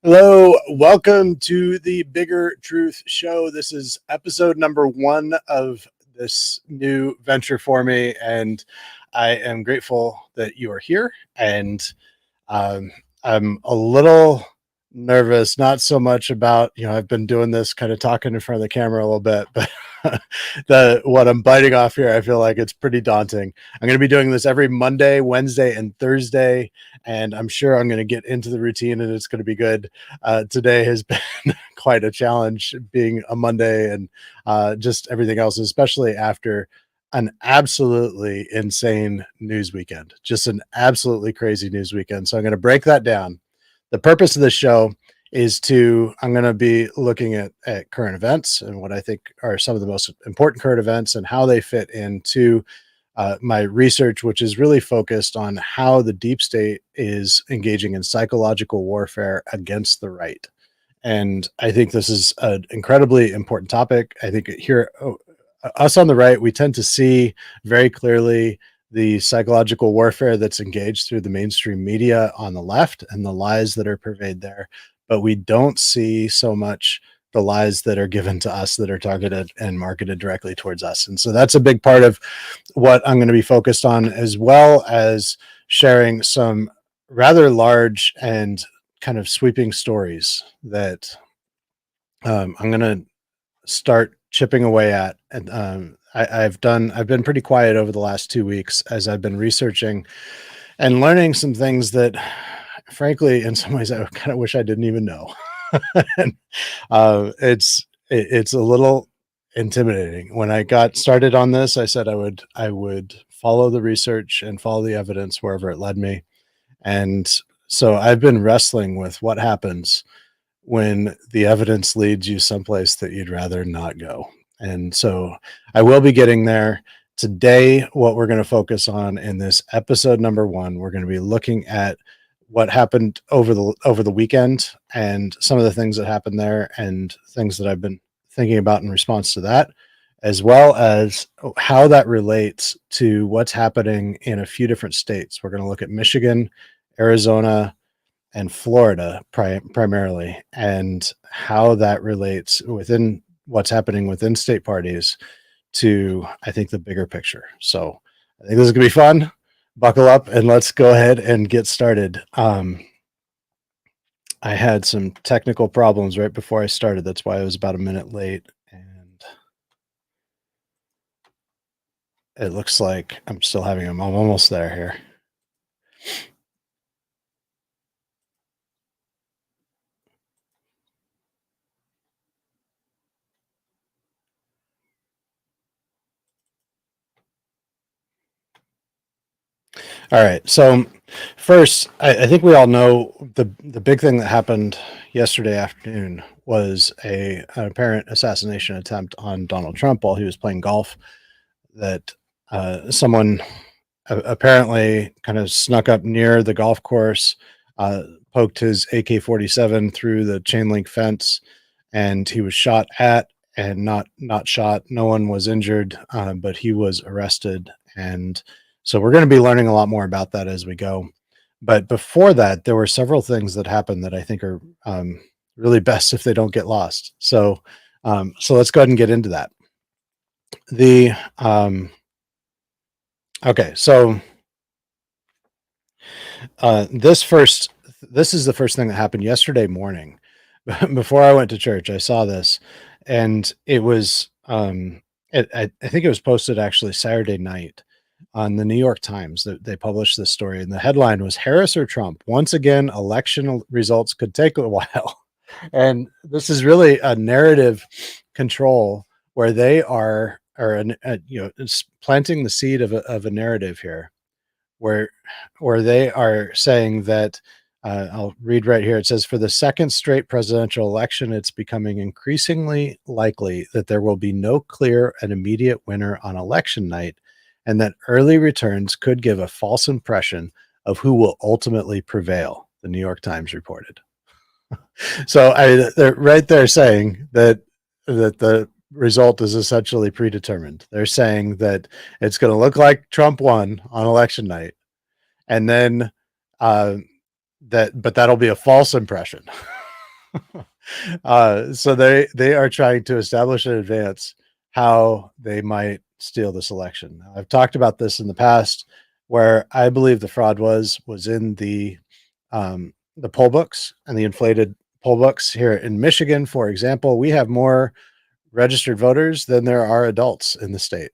Hello, welcome to the Bigger Truth Show. This is episode number 1 of this new venture for me, and I am grateful that you are here. And um, I'm a little nervous, not so much about, I've been doing this kind of talking in front of the camera a little bit, but what I'm biting off here, I feel like it's pretty daunting. I'm going to be doing this every Monday, Wednesday, and Thursday, and I'm sure I'm going to get into the routine and it's going to be good. Today has been quite a challenge being a Monday and just everything else, especially after an absolutely insane news weekend, just an absolutely crazy news weekend. So I'm going to break that down. The purpose of this show is I'm going to be looking at current events and what I think are some of the most important current events and how they fit into my research, which is really focused on how the deep state is engaging in psychological warfare against the right. And I think this is an incredibly important topic. I think here, us on the right, we tend to see very clearly the psychological warfare that's engaged through the mainstream media on the left and the lies that are pervaded there. But we don't see so much the lies that are given to us that are targeted and marketed directly towards us. And so that's a big part of what I'm going to be focused on, as well as sharing some rather large and kind of sweeping stories that I'm going to start chipping away at. And I've been pretty quiet over the last 2 weeks as I've been researching and learning some things that, frankly, in some ways, I kind of wish I didn't even know. And it's a little intimidating. When I got started on this, I said I would follow the research and follow the evidence wherever it led me. And so I've been wrestling with what happens when the evidence leads you someplace that you'd rather not go. And so I will be getting there. Today, what we're going to focus on in this episode number 1, we're going to be looking at what happened over the weekend and some of the things that happened there and things that I've been thinking about in response to that, as well as how that relates to what's happening in a few different states. We're going to look at Michigan, Arizona, and Florida primarily, and how that relates within what's happening within state parties to, I think, the bigger picture. So I think this is gonna be fun. Buckle up and let's go ahead and get started. I had some technical problems right before I started. That's why I was about a minute late, and it looks like I'm still having them. I'm almost there here. All right. So first, I think we all know the big thing that happened yesterday afternoon was an apparent assassination attempt on Donald Trump while he was playing golf. That someone apparently kind of snuck up near the golf course, poked his AK-47 through the chain link fence, and he was shot at and not shot. No one was injured, but he was arrested. And so we're going to be learning a lot more about that as we go. But before that, there were several things that happened that I think are really best if they don't get lost. So let's go ahead and get into that. Okay, so this is the first thing that happened yesterday morning. Before I went to church, I saw this, and it was I think it was posted actually Saturday night on the New York Times. That they published this story, and the headline was "Harris or Trump? Once again, election results could take a while." And this is really a narrative control where they are planting the seed of a narrative here, where they are saying that I'll read right here. It says, for the second straight presidential election, it's becoming increasingly likely that there will be no clear and immediate winner on election night, and that early returns could give a false impression of who will ultimately prevail, the New York Times reported. So they're right there saying that the result is essentially predetermined. They're saying that it's going to look like Trump won on election night, and then but that'll be a false impression. So they are trying to establish in advance how they might steal this election. I've talked about this in the past, where I believe the fraud was in the poll books and the inflated poll books. Here in Michigan, for example, we have more registered voters than there are adults in the state.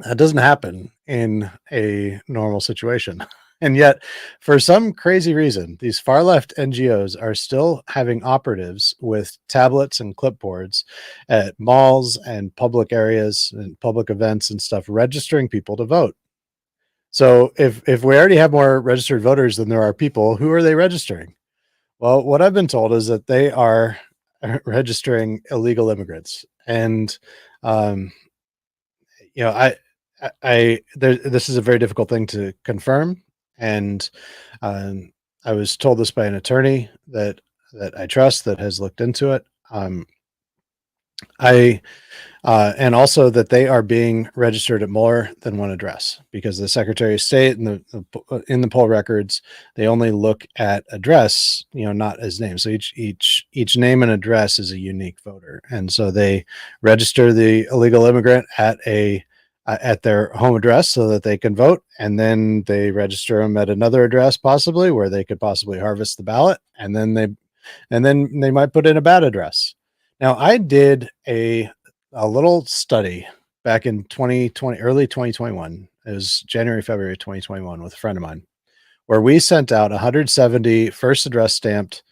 That doesn't happen in a normal situation. And yet, for some crazy reason, these far left NGOs are still having operatives with tablets and clipboards at malls and public areas and public events and stuff, registering people to vote. So if we already have more registered voters than there are people, who are they registering? Well, what I've been told is that they are registering illegal immigrants. And um, you know, this is a very difficult thing to confirm, and um, I was told this by an attorney that I trust that has looked into it. I and also that they are being registered at more than one address, because the Secretary of State and in the poll records, they only look at address, not as name. So each name and address is a unique voter, and so they register the illegal immigrant at their home address so that they can vote, and then they register them at another address possibly where they could possibly harvest the ballot, and then they might put in a bad address. Now, I did a little study back in 2020, early 2021. It was January, February 2021 with a friend of mine, where we sent out 170 first address stamped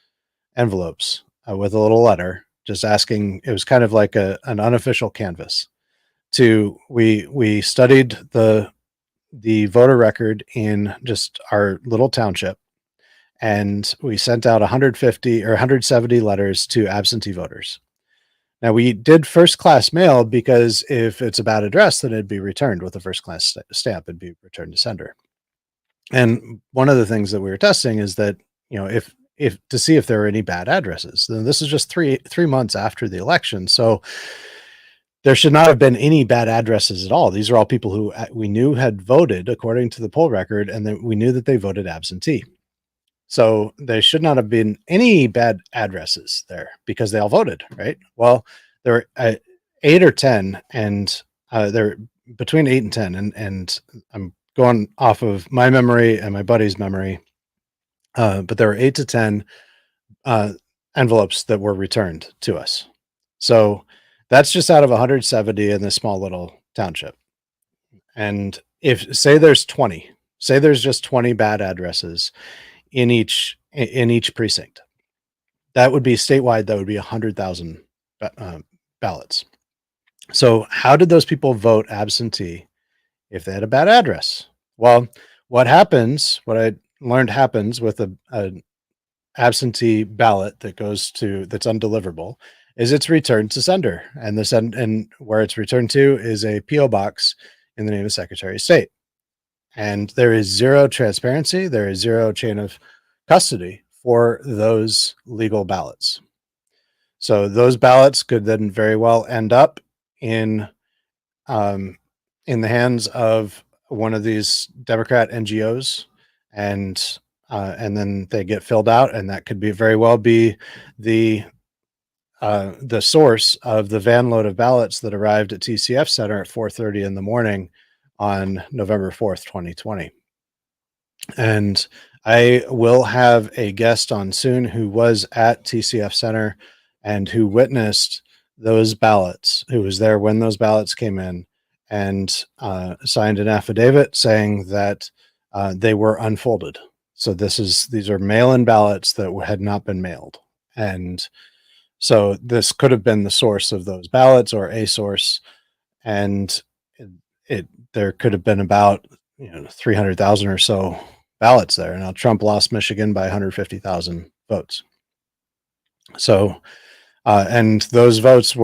envelopes with a little letter just asking. It was kind of like an unofficial canvas. We studied the voter record in just our little township, and we sent out 150 or 170 letters to absentee voters. Now, we did first class mail because if it's a bad address, then it'd be returned with a first class stamp. It'd be returned to sender. And one of the things that we were testing is that, if to see if there were any bad addresses. Then this is just three months after the election, so there should not have been any bad addresses at all. These are all people who we knew had voted according to the poll record, and that we knew that they voted absentee. So there should not have been any bad addresses there because they all voted, right? Well, there were 8 or 10, and they're between 8 and 10, and I'm going off of my memory and my buddy's memory, but there were 8 to 10 envelopes that were returned to us. So that's just out of 170 in this small little township. And say there's just 20 bad addresses in each precinct, that would be statewide. That would be 100,000 ballots. So how did those people vote absentee if they had a bad address? Well, what I learned happens with a absentee ballot that's undeliverable is it's returned to sender, and where it's returned to is a PO box in the name of Secretary of State. And there is zero transparency. There is zero chain of custody for those legal ballots. So those ballots could then very well end up in the hands of one of these Democrat NGOs, and then they get filled out, and that could very well be the source of the van load of ballots that arrived at TCF Center at 4:30 in the morning on November 4th, 2020. And I will have a guest on soon who was at TCF Center and who witnessed those ballots, who was there when those ballots came in, and signed an affidavit saying that they were unfolded. So these are mail-in ballots that had not been mailed. And so this could have been the source of those ballots, or a source. And there could have been about 300,000 or so ballots there. Now, Trump lost Michigan by 150,000 votes. So, and those ballots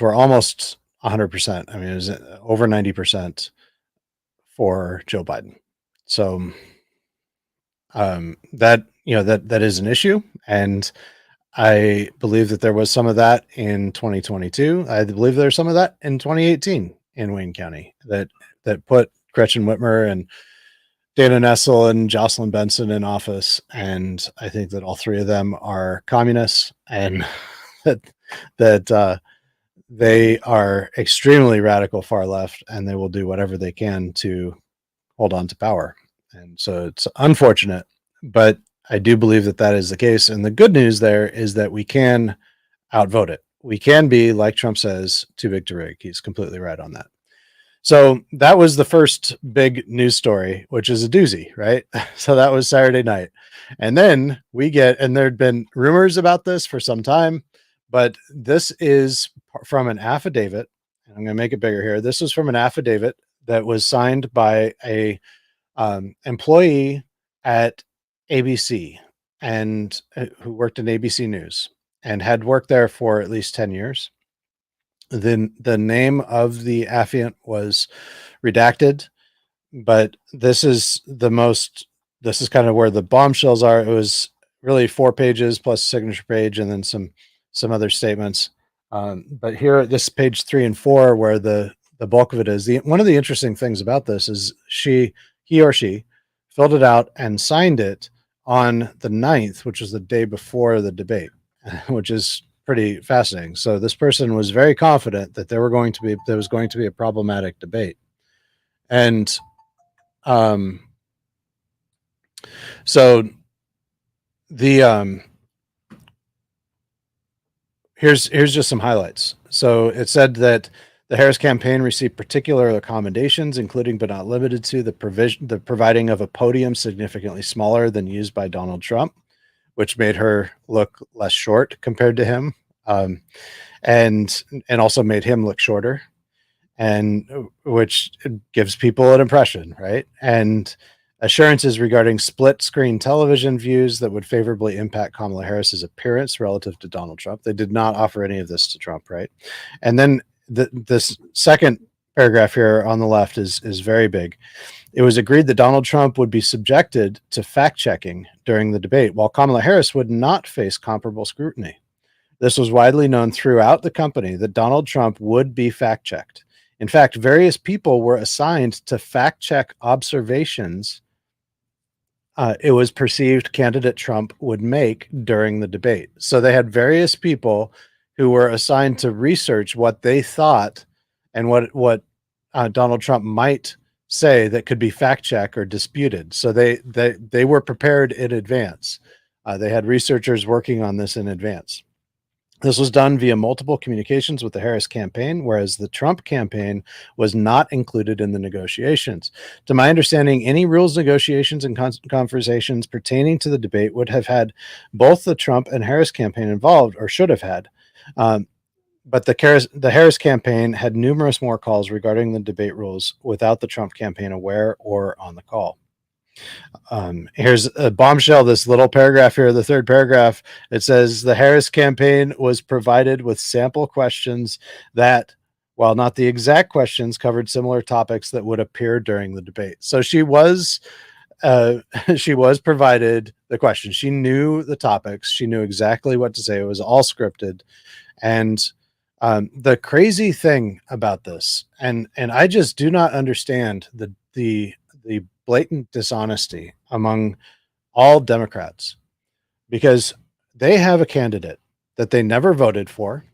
were almost 100%. I mean, it was over 90% for Joe Biden. So, that is an issue. And I believe that there was some of that in 2022. I believe there's some of that in 2018 in Wayne County that put Gretchen Whitmer and Dana Nessel and Jocelyn Benson in office, and I think that all three of them are communists, and that they are extremely radical far left, and they will do whatever they can to hold on to power. And so it's unfortunate, but I do believe that that is the case. And the good news there is that we can outvote it. We can be, like Trump says, too big to rig. He's completely right on that. So that was the first big news story, which is a doozy, right? So that was Saturday night. And then we get, and there'd been rumors about this for some time, but this is from an affidavit. And I'm going to make it bigger here. This was from an affidavit that was signed by a employee at ABC and who worked in ABC News and had worked there for at least 10 years. Then the name of the affiant was redacted, but this is kind of where the bombshells are. It was really 4 pages plus a signature page and then some other statements. But here, this page 3 and 4, where the bulk of it is, one of the interesting things about this is he or she filled it out and signed it on the 9th, which was the day before the debate, which is pretty fascinating. So this person was very confident that there was going to be a problematic debate. And so the here's just some highlights. So it said that the Harris campaign received particular accommodations, including but not limited to the providing of a podium significantly smaller than used by Donald Trump, which made her look less short compared to him, and also made him look shorter, and which gives people an impression, right? And assurances regarding split screen television views that would favorably impact Kamala Harris's appearance relative to Donald Trump. They did not offer any of this to Trump, right? And then this second paragraph here on the left is very big. It was agreed that Donald Trump would be subjected to fact checking during the debate, while Kamala Harris would not face comparable scrutiny. This was widely known throughout the company that Donald Trump would be fact checked. In fact, various people were assigned to fact check observations it was perceived candidate Trump would make during the debate. So they had various people who were assigned to research what they thought and what Donald Trump might say that could be fact checked or disputed. So they were prepared in advance. They had researchers working on this in advance. This was done via multiple communications with the Harris campaign, whereas the Trump campaign was not included in the negotiations. To my understanding, any rules negotiations and conversations pertaining to the debate would have had both the Trump and Harris campaign involved, or should have had. But the Harris campaign had numerous more calls regarding the debate rules without the Trump campaign aware or on the call. Here's a bombshell, this little paragraph here, the third paragraph. It says the Harris campaign was provided with sample questions that, while not the exact questions, covered similar topics that would appear during the debate. So she was provided the questions. She knew the topics. She knew exactly what to say. It was all scripted. And the crazy thing about this, and I just do not understand the blatant dishonesty among all Democrats, because they have a candidate that they never voted for,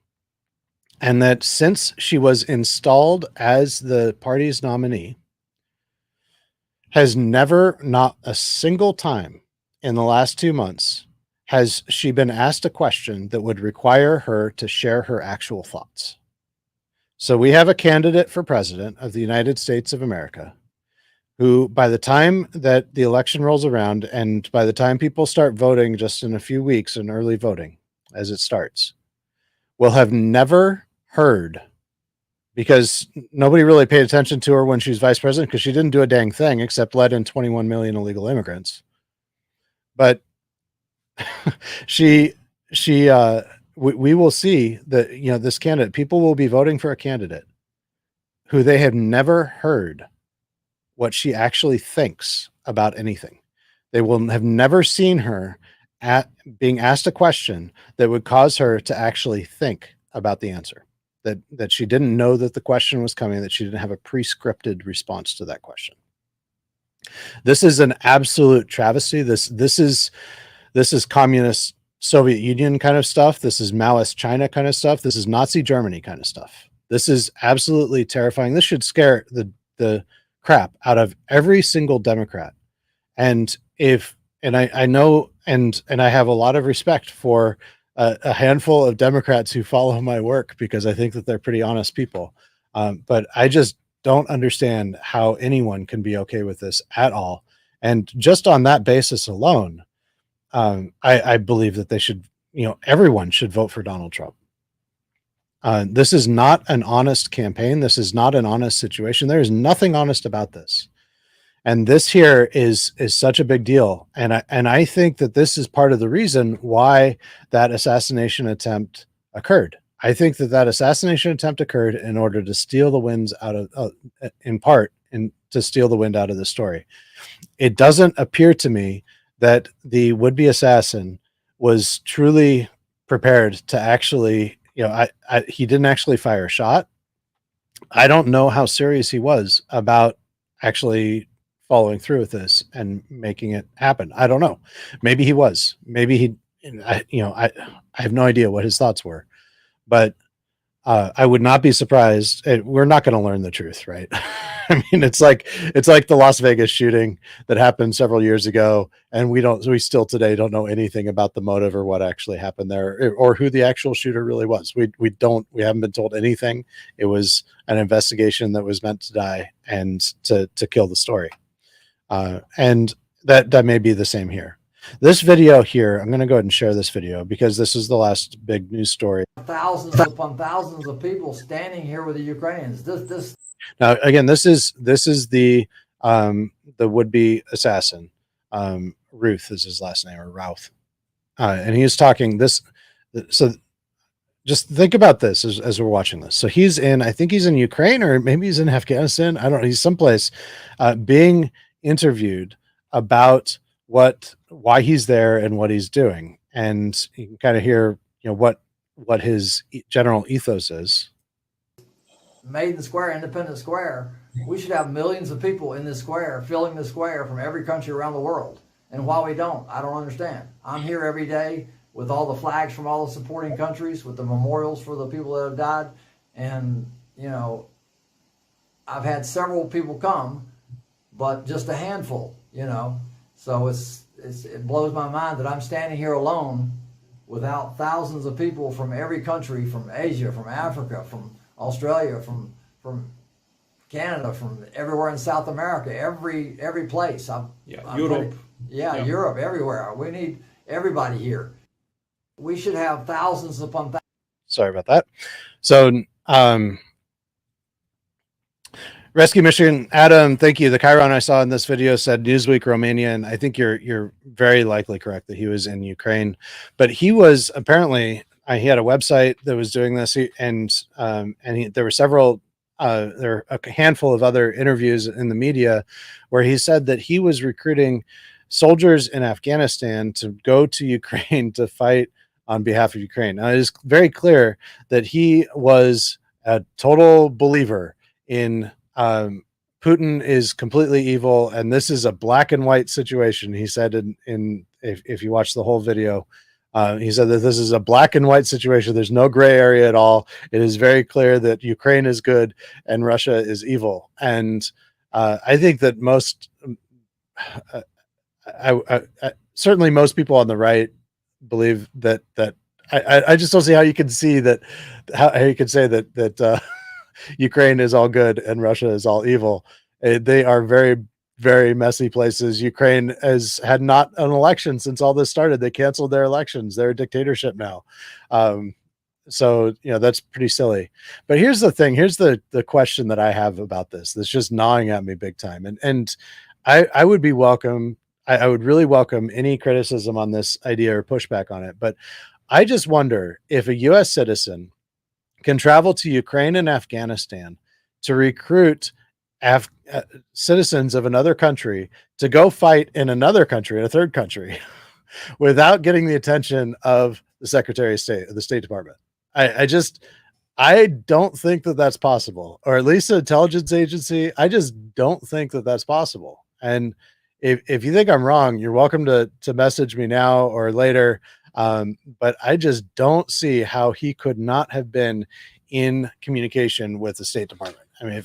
and that since she was installed as the party's nominee, has never, not a single time in the last 2 months, has she been asked a question that would require her to share her actual thoughts. So we have a candidate for president of the United States of America who, by the time that the election rolls around and by the time people start voting just in a few weeks in early voting as it starts, will have never heard, because nobody really paid attention to her when she was vice president because she didn't do a dang thing except let in 21 million illegal immigrants. But we will see that, this candidate, people will be voting for a candidate who they have never heard what she actually thinks about anything. They will have never seen her being asked a question that would cause her to actually think about the answer, that she didn't know that the question was coming, that she didn't have a pre-scripted response to that question. This is an absolute travesty. This is communist Soviet Union kind of stuff. This is Maoist China kind of stuff. This is Nazi Germany kind of stuff. This is absolutely terrifying. This should scare the crap out of every single Democrat. And if and I know and I have a lot of respect for a handful of Democrats who follow my work because I think that they're pretty honest people. But I just don't understand how anyone can be okay with this at all. And just on that basis alone, I believe that they should, everyone should vote for Donald Trump. This is not an honest campaign. This is not an honest situation. There is nothing honest about this. And this here is such a big deal. And I think that this is part of the reason why that assassination attempt occurred. I think that assassination attempt occurred in order to steal the winds out of, in part, and to steal the wind out of the story. It doesn't appear to me that the would-be assassin was truly prepared to actually, he didn't actually fire a shot. I don't know how serious he was about actually following through with this and making it happen. I don't know. Maybe he was. Maybe he. I have no idea what his thoughts were, but I would not be surprised. We're not going to learn the truth, right? I mean, it's like the Las Vegas shooting that happened several years ago, and we still today don't know anything about the motive or what actually happened there, or who the actual shooter really was. We haven't been told anything. It was an investigation that was meant to die and to kill the story, and that may be the same here. This video here, I'm going to go ahead and share this video because this is the last big news story. Thousands upon thousands of people standing here with the Ukrainians. Now, again, this is the would-be assassin. Ruth is his last name, or Routh, and he is talking this. So, just think about this as we're watching this. So I think he's in Ukraine, or maybe he's in Afghanistan. I don't know. He's someplace being interviewed about why he's there and what he's doing, and you can kind of hear what his general ethos is. Maiden Square, Independence Square, we should have millions of people in this square, filling the square from every country around the world. And why we don't, I don't understand. I'm here every day with all the flags from all the supporting countries, with the memorials for the people that have died. And, I've had several people come, but just a handful, So it blows my mind that I'm standing here alone without thousands of people from every country, from Asia, from Africa, from Australia, from Canada, from everywhere in South America, every place. Europe. Europe, everywhere. We need everybody here. We should have thousands upon thousands. Sorry about that. So, Rescue Mission, Adam, thank you. The Chiron I saw in this video said Newsweek Romania, and I think you're very likely correct that he was in Ukraine, but he was apparently he had a website that was doing this, and there were several. There are a handful of other interviews in the media where he said that he was recruiting soldiers in Afghanistan to go to Ukraine to fight on behalf of Ukraine. Now, it is very clear that he was a total believer in Putin is completely evil, and this is a black and white situation. He said if you watch the whole video, he said that this is a black and white situation. There's no gray area at all. It is very clear that Ukraine is good and Russia is evil. And I think that certainly most people on the right believe that. I just don't see how you can see that. How you can say that Ukraine is all good and Russia is all evil. They are very, very messy places. Ukraine has had not an election since all this started. They canceled their elections. They're a dictatorship now. So, that's pretty silly. But here's the thing. Here's the question that I have about this. That's just gnawing at me big time. And I would be welcome. I would really welcome any criticism on this idea or pushback on it. But I just wonder if a U.S. citizen can travel to Ukraine and Afghanistan to recruit citizens of another country to go fight in another country, in a third country, without getting the attention of the Secretary of State, of the State Department. I don't think that that's possible, or at least an intelligence agency. I just don't think that that's possible. And if you think I'm wrong, you're welcome to message me now or later. But I just don't see how he could not have been in communication with the State Department. I mean,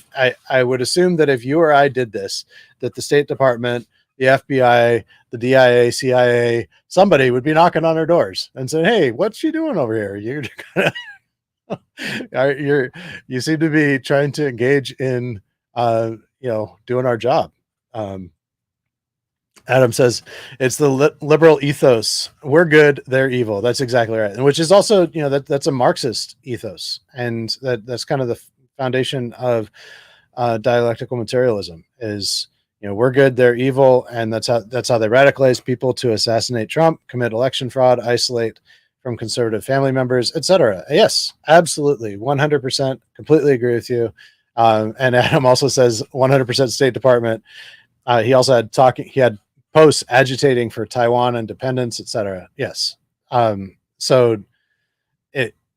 I would assume that if you or I did this, that the State Department, the FBI, the DIA, CIA, somebody would be knocking on our doors and saying, "Hey, what's she doing over here? You seem to be trying to engage in, doing our job." Um, Adam says it's the liberal ethos. We're good, they're evil. That's exactly right, and which is also, that's a Marxist ethos, and that's kind of the foundation of dialectical materialism. Is, we're good, they're evil, and that's how they radicalize people to assassinate Trump, commit election fraud, isolate from conservative family members, etc. Yes, absolutely, 100%, completely agree with you. And Adam also says 100% State Department. He also had posts agitating for Taiwan independence, etc. Yes. So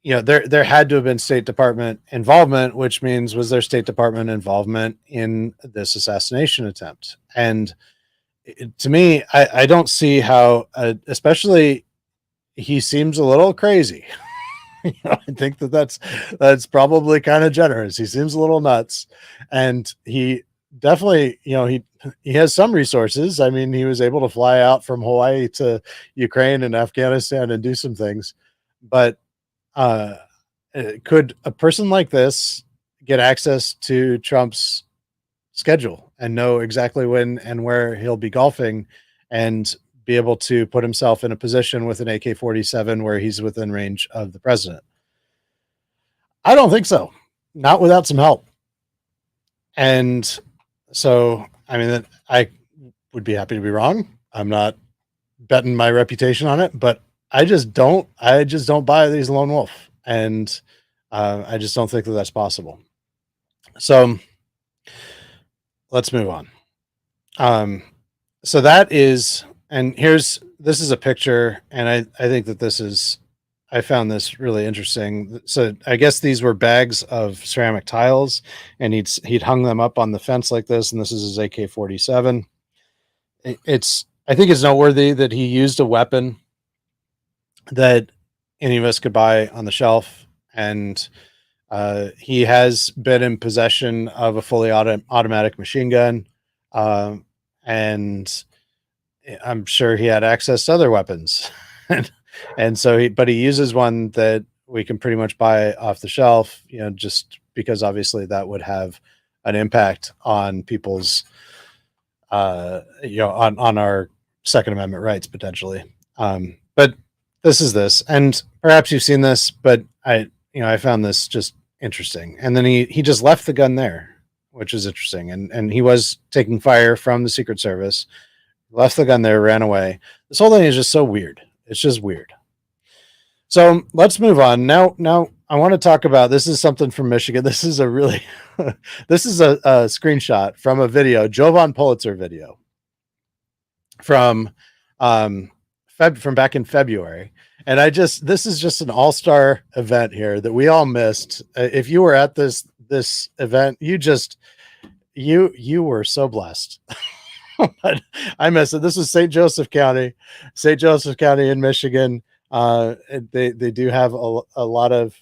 there had to have been State Department involvement, which means, was there State Department involvement in this assassination attempt? And to me, I don't see how, especially, he seems a little crazy. I think that's probably kind of generous. He seems a little nuts, and he definitely, he has some resources. I mean, he was able to fly out from Hawaii to Ukraine and Afghanistan and do some things, but could a person like this get access to Trump's schedule and know exactly when and where he'll be golfing, and be able to put himself in a position with an AK-47 where he's within range of the president? I don't think so. Not without some help. And so, I mean, I would be happy to be wrong. I'm not betting my reputation on it, but I just don't buy these lone wolf. And I just don't think that that's possible. So let's move on. So that is, and this is a picture, and I think that I found this really interesting. So I guess these were bags of ceramic tiles, and he'd hung them up on the fence like this, and this is his AK-47. I think it's noteworthy that he used a weapon that any of us could buy on the shelf, and he has been in possession of a fully automatic machine gun, and I'm sure he had access to other weapons. And so he uses one that we can pretty much buy off the shelf, just because obviously that would have an impact on people's, on our Second Amendment rights potentially. But this is this, and perhaps you've seen this, but I found this just interesting. And then he just left the gun there, which is interesting. And he was taking fire from the Secret Service, left the gun there, ran away. This whole thing is just so weird. It's just weird. So let's move on. Now I want to talk about, this is something from Michigan. This is a really, this is a screenshot from a video, Jovan Pulitzer video from back in February. And this is just an all-star event here that we all missed. If you were at this event, you were so blessed. But I missed it. This is St. Joseph County in Michigan. They do have a lot of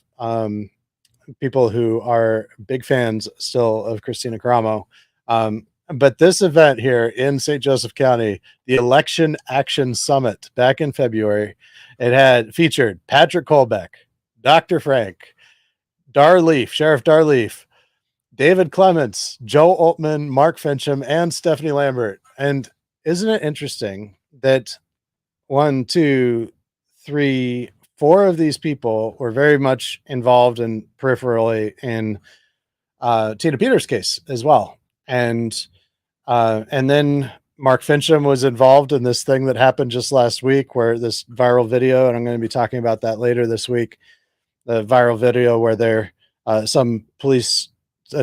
people who are big fans still of Christina Caramo. But this event here in St. Joseph County, the Election Action Summit back in February, it had featured Patrick Colbeck, Dr. Frank, Sheriff Darleaf, David Clements, Joe Altman, Mark Fincham, and Stephanie Lambert. And isn't it interesting that 1, 2, 3, 4 of these people were very much involved and peripherally in Tina Peters' case as well. And then Mark Fincham was involved in this thing that happened just last week, where this viral video, and I'm going to be talking about that later this week, the viral video where some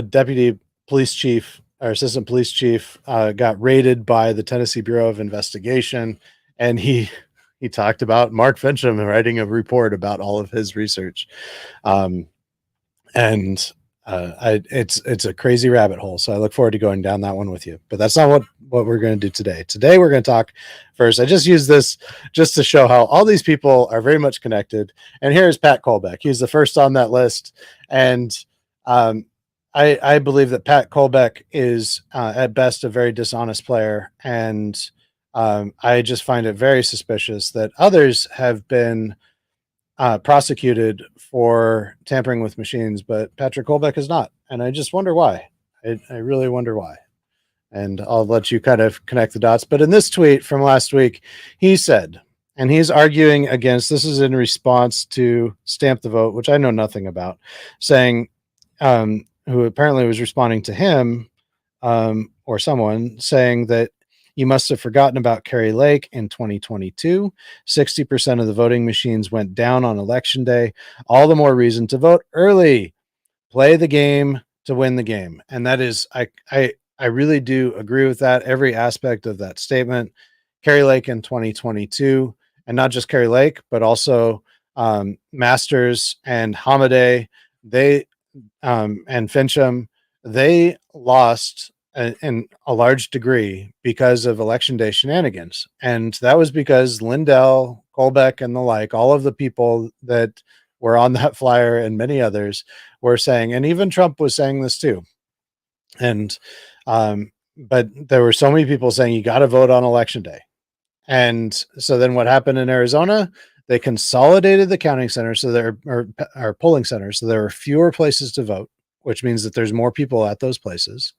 deputy police chief or assistant police chief got raided by the Tennessee Bureau of Investigation. And he talked about Mark Fincham writing a report about all of his research. It's a crazy rabbit hole. So I look forward to going down that one with you, but that's not what we're going to do today. Today, we're going to talk first. I just use this just to show how all these people are very much connected. And here's Pat Colbeck. He's the first on that list. And I believe that Pat Colbeck is at best a very dishonest player. And I just find it very suspicious that others have been prosecuted for tampering with machines, but Patrick Colbeck is not. And I just wonder why. I really wonder why. And I'll let you kind of connect the dots. But in this tweet from last week, he said, and he's arguing against, this is in response to Stamp the Vote, which I know nothing about, saying, who apparently was responding to him or someone saying that you must have forgotten about Kari Lake in 2022. 60% of the voting machines went down on election day. All the more reason to vote early. Play the game to win the game. And that is, I really do agree with that. Every aspect of that statement. Kari Lake in 2022, and not just Kari Lake, but also Masters and Hamadeh, they and Fincham, they lost in a large degree because of election day shenanigans. And that was because Lindell, Colbeck, and the like, all of the people that were on that flyer and many others were saying, and even Trump was saying this too. And, but there were so many people saying, you got to vote on election day. And so then what happened in Arizona? They consolidated the counting centers, so there are polling centers, so there are fewer places to vote, which means that there's more people at those places.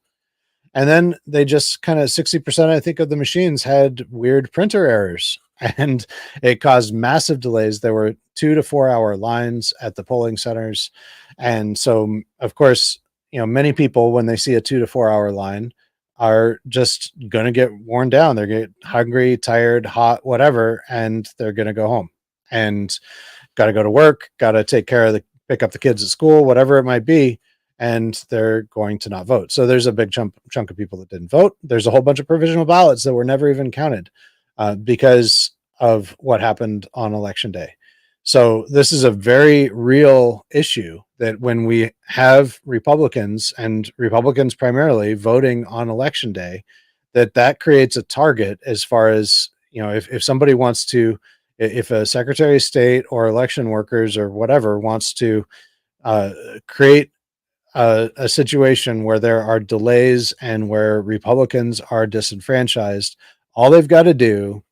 And then they just kind of 60%, I think, of the machines had weird printer errors, and it caused massive delays. There were 2 to 4 hour lines at the polling centers. And so, of course, many people, when they see a 2 to 4 hour line, are just going to get worn down. They're get hungry, tired, hot, whatever, and they're going to go home and got to go to work, got to take care of pick up the kids at school, whatever it might be. And they're going to not vote. So there's a big chunk of people that didn't vote. There's a whole bunch of provisional ballots that were never even counted because of what happened on election day. So this is a very real issue, that when we have Republicans, and Republicans primarily, voting on election day, that creates a target as far as, if somebody wants to, if a Secretary of State or election workers or whatever wants to create a situation where there are delays and where Republicans are disenfranchised, all they've got to do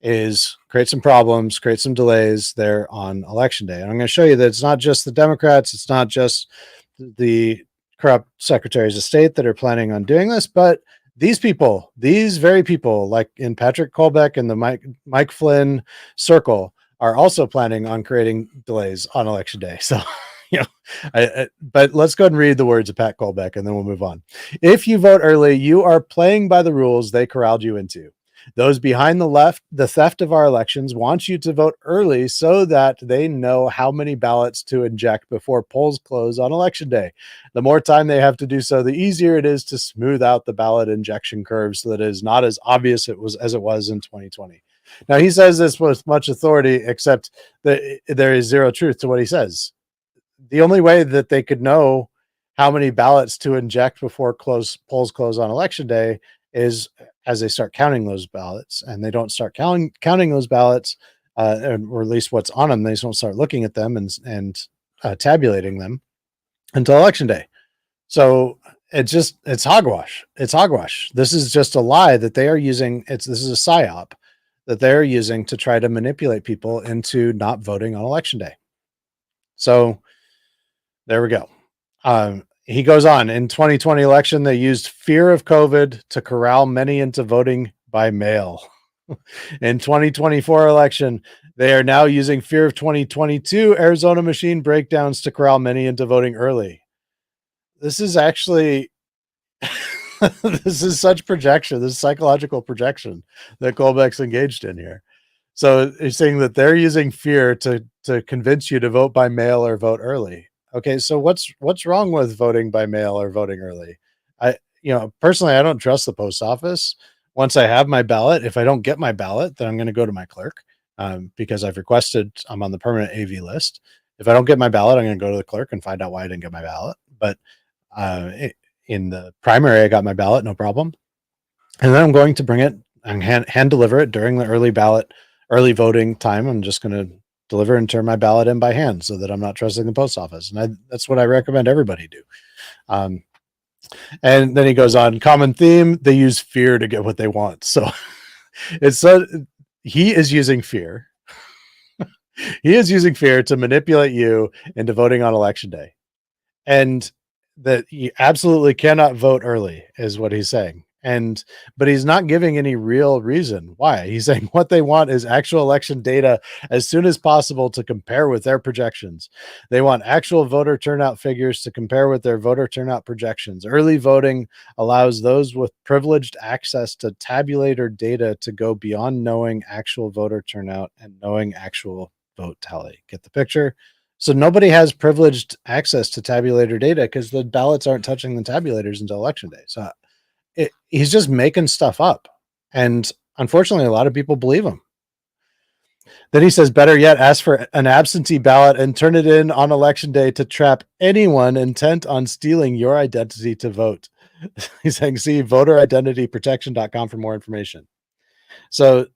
is create some problems, create some delays there on election day. And I'm going to show you that it's not just the Democrats, it's not just the corrupt secretaries of state that are planning on doing this, but these people, these very people, like in Patrick Colbeck and the Mike Flynn circle, are also planning on creating delays on election day. So, but let's go ahead and read the words of Pat Colbeck, and then we'll move on. If you vote early, you are playing by the rules they corralled you into. Those behind the theft of our elections want you to vote early so that they know how many ballots to inject before polls close on election day. The more time they have to do so, the easier it is to smooth out the ballot injection curve so that it is not as obvious as it was in 2020. Now, he says this with much authority, except that there is zero truth to what he says. The only way that they could know how many ballots to inject before polls close on election day is as they start counting those ballots, and they don't start counting those ballots, or at least what's on them. They don't start looking at them and tabulating them until election day. So it's hogwash. It's hogwash. This is just a lie that they are using. This is a psyop that they're using to try to manipulate people into not voting on election day. So there we go. He goes on, in 2020 election, they used fear of COVID to corral many into voting by mail. In 2024 election, they are now using fear of 2022 Arizona machine breakdowns to corral many into voting early. This is actually, this is such projection, this psychological projection that Colbeck's engaged in here. So he's saying that they're using fear to convince you to vote by mail or vote early. Okay, so what's wrong with voting by mail or voting early? Personally, I don't trust the post office. Once I have my ballot, if I don't get my ballot, then I'm going to go to my clerk because I'm on the permanent AV list. If I don't get my ballot, I'm going to go to the clerk and find out why I didn't get my ballot. But in the primary, I got my ballot, no problem. And then I'm going to bring it and hand deliver it during the early voting time. I'm just going to deliver and turn my ballot in by hand so that I'm not trusting the post office. And that's what I recommend everybody do. And then he goes on, common theme, they use fear to get what they want. So he is using fear. He is using fear to manipulate you into voting on election day. And that you absolutely cannot vote early is what he's saying. But he's not giving any real reason why. He's saying what they want is actual election data as soon as possible to compare with their projections. They want actual voter turnout figures to compare with their voter turnout projections. Early voting allows those with privileged access to tabulator data to go beyond knowing actual voter turnout and knowing actual vote tally. Get the picture? So nobody has privileged access to tabulator data because the ballots aren't touching the tabulators until election day. So he's just making stuff up. And unfortunately, a lot of people believe him. Then he says, better yet, ask for an absentee ballot and turn it in on election day to trap anyone intent on stealing your identity to vote. He's saying, see voteridentityprotection.com for more information. So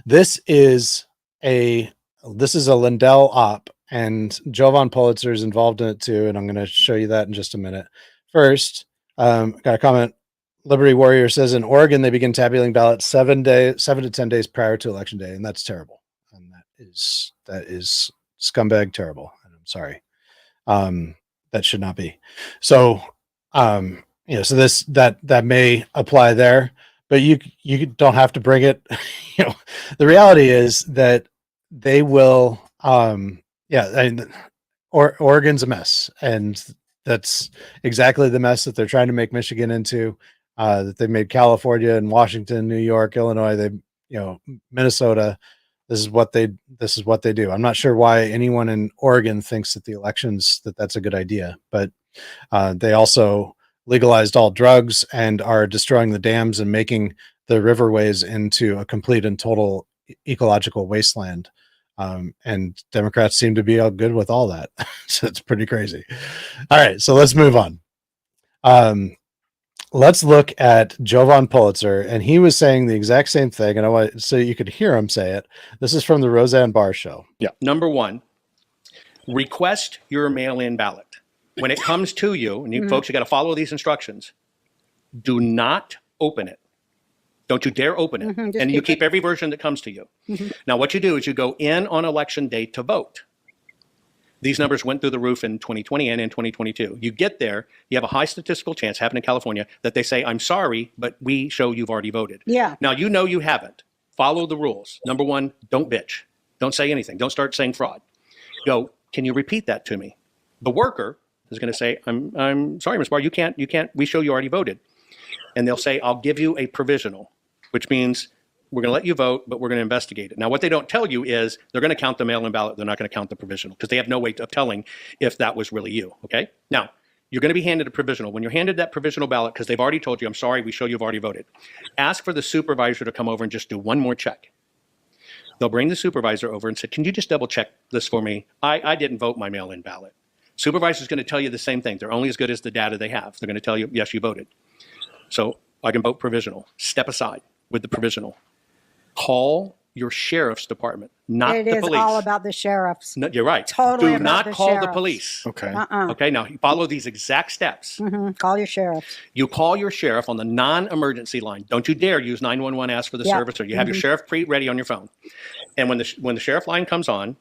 this is a Lindell op, and Jovan Pulitzer is involved in it too, and I'm going to show you that in just a minute. First, got a comment. Liberty Warrior says in Oregon they begin tabulating ballots 7 to 10 days prior to election day, and that's terrible. And that is scumbag terrible. And I'm sorry. That should not be. So, so that may apply there, but you don't have to bring it. The reality is that they will. Oregon's a mess, and that's exactly the mess that they're trying to make Michigan into. That they made California and Washington, New York, Illinois, Minnesota. This is what they do. I'm not sure why anyone in Oregon thinks that the elections that's a good idea, but they also legalized all drugs and are destroying the dams and making the riverways into a complete and total ecological wasteland. And Democrats seem to be all good with all that. So it's pretty crazy. All right, so let's move on. Let's look at Jovan Pulitzer, and he was saying the exact same thing. And I want so you could hear him say it. This is from the Roseanne Barr show. Yeah. Number one, request your mail-in ballot. When it comes to you, and you folks, you got to follow these instructions. Do not open it. Don't you dare open it. And you keep every version that comes to you. Now, what you do is you go in on election day to vote. These numbers went through the roof in 2020 and in 2022. You get there, you have a high statistical chance, happened in California, that they say, I'm sorry, but we show you've already voted. Yeah. Now, you know you haven't. Follow the rules. Number one, don't bitch. Don't say anything. Don't start saying fraud. Go, can you repeat that to me? The worker is going to say, I'm sorry, Ms. Barr, you can't, we show you already voted. And they'll say, I'll give you a provisional, which means we're going to let you vote, but we're going to investigate it. Now, what they don't tell you is they're going to count the mail-in ballot. They're not going to count the provisional because they have no way of telling if that was really you, okay? Now, you're going to be handed a provisional. When you're handed that provisional ballot, because they've already told you, I'm sorry, we show you've already voted, ask for the supervisor to come over and just do one more check. They'll bring the supervisor over and say, can you just double check this for me? I didn't vote my mail-in ballot. Supervisor's going to tell you the same thing. They're only as good as the data they have. They're going to tell you, yes, you voted. So I can vote provisional. Step aside with the provisional. Call your sheriff's department, not the police. It is all about the sheriffs. No, you're right. Totally Do about not the call the sheriffs. police. Okay. Okay, now follow these exact steps. Call your sheriffs. You call your sheriff on the non-emergency line. Don't you dare use 911, ask for the service, or you have your sheriff ready on your phone. And when the sheriff line comes on,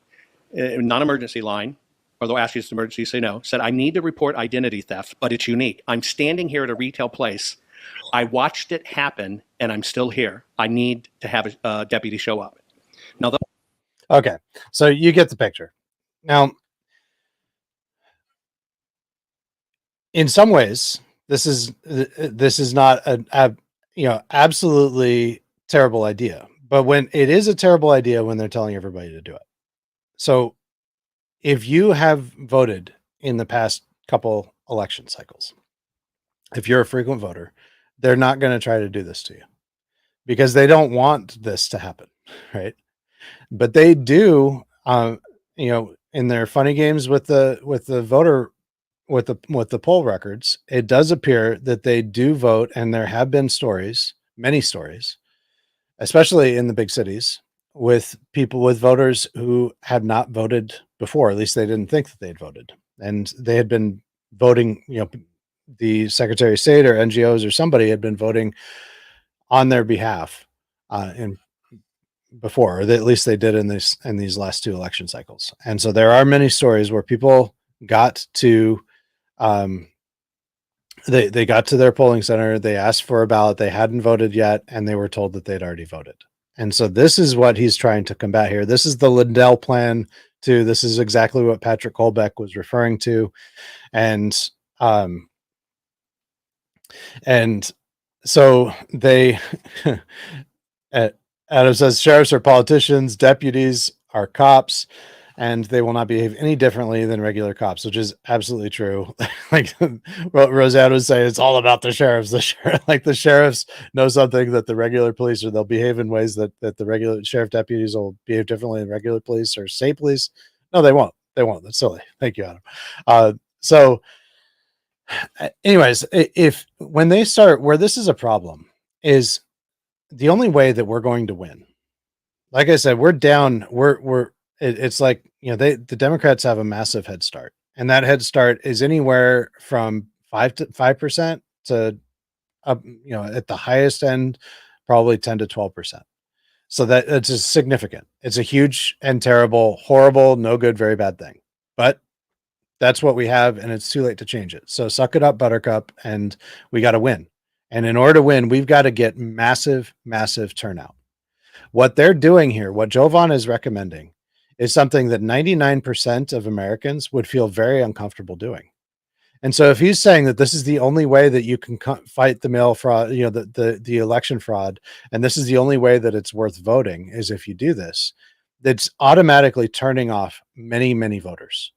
non-emergency line, or they'll ask you if it's an emergency, you say no, said, I need to report identity theft, but it's unique. I'm standing here at a retail place. I watched it happen, and I'm still here. I need to have a deputy show up. Now, Okay, so you get the picture. Now, in some ways, this is not an absolutely terrible idea. But when it is a terrible idea when they're telling everybody to do it. So, if you have voted in the past couple election cycles, if you're a frequent voter, they're not going to try to do this to you because they don't want this to happen, right? But they do, in their funny games with the voter with the poll records, it does appear that they do vote, and there have been stories, many stories, especially in the big cities, with people, with voters who had not voted before. At least they didn't think that they'd voted, and they had been voting. The Secretary of State or NGOs or somebody had been voting on their behalf, in before, or at least they did in these last 2 election cycles. And so there are many stories where people got to um, they got to their polling center, they asked for a ballot, they hadn't voted yet, and they were told that they'd already voted. And so this is what he's trying to combat here. This is the Lindell plan too. This is exactly what Patrick Kolbeck was referring to. And and so they Adam says sheriffs are politicians, deputies are cops, and they will not behave any differently than regular cops, which is absolutely true. Like what Roseanne was saying, it's all about the sheriffs. The sheriffs know something that the regular police, or they'll behave in ways that the regular sheriff deputies will behave differently than regular police or state police. No, they won't. They won't. That's silly. Thank you, Adam. So anyways, if when they start, where this is a problem is the only way that we're going to win. Like I said, we're down. It's like, the Democrats have a massive head start, and that head start is anywhere from 5% to at the highest end, probably 10 to 12%. So it's a significant. It's a huge and terrible, horrible, no good, very bad thing. But that's what we have, and it's too late to change it. So suck it up, Buttercup, and we got to win. And in order to win, we've got to get massive, massive turnout. What they're doing here, what Jovan is recommending, is something that 99% of Americans would feel very uncomfortable doing. And so if he's saying that this is the only way that you can fight the mail fraud, the election fraud, and this is the only way that it's worth voting is if you do this, that's automatically turning off many, many voters.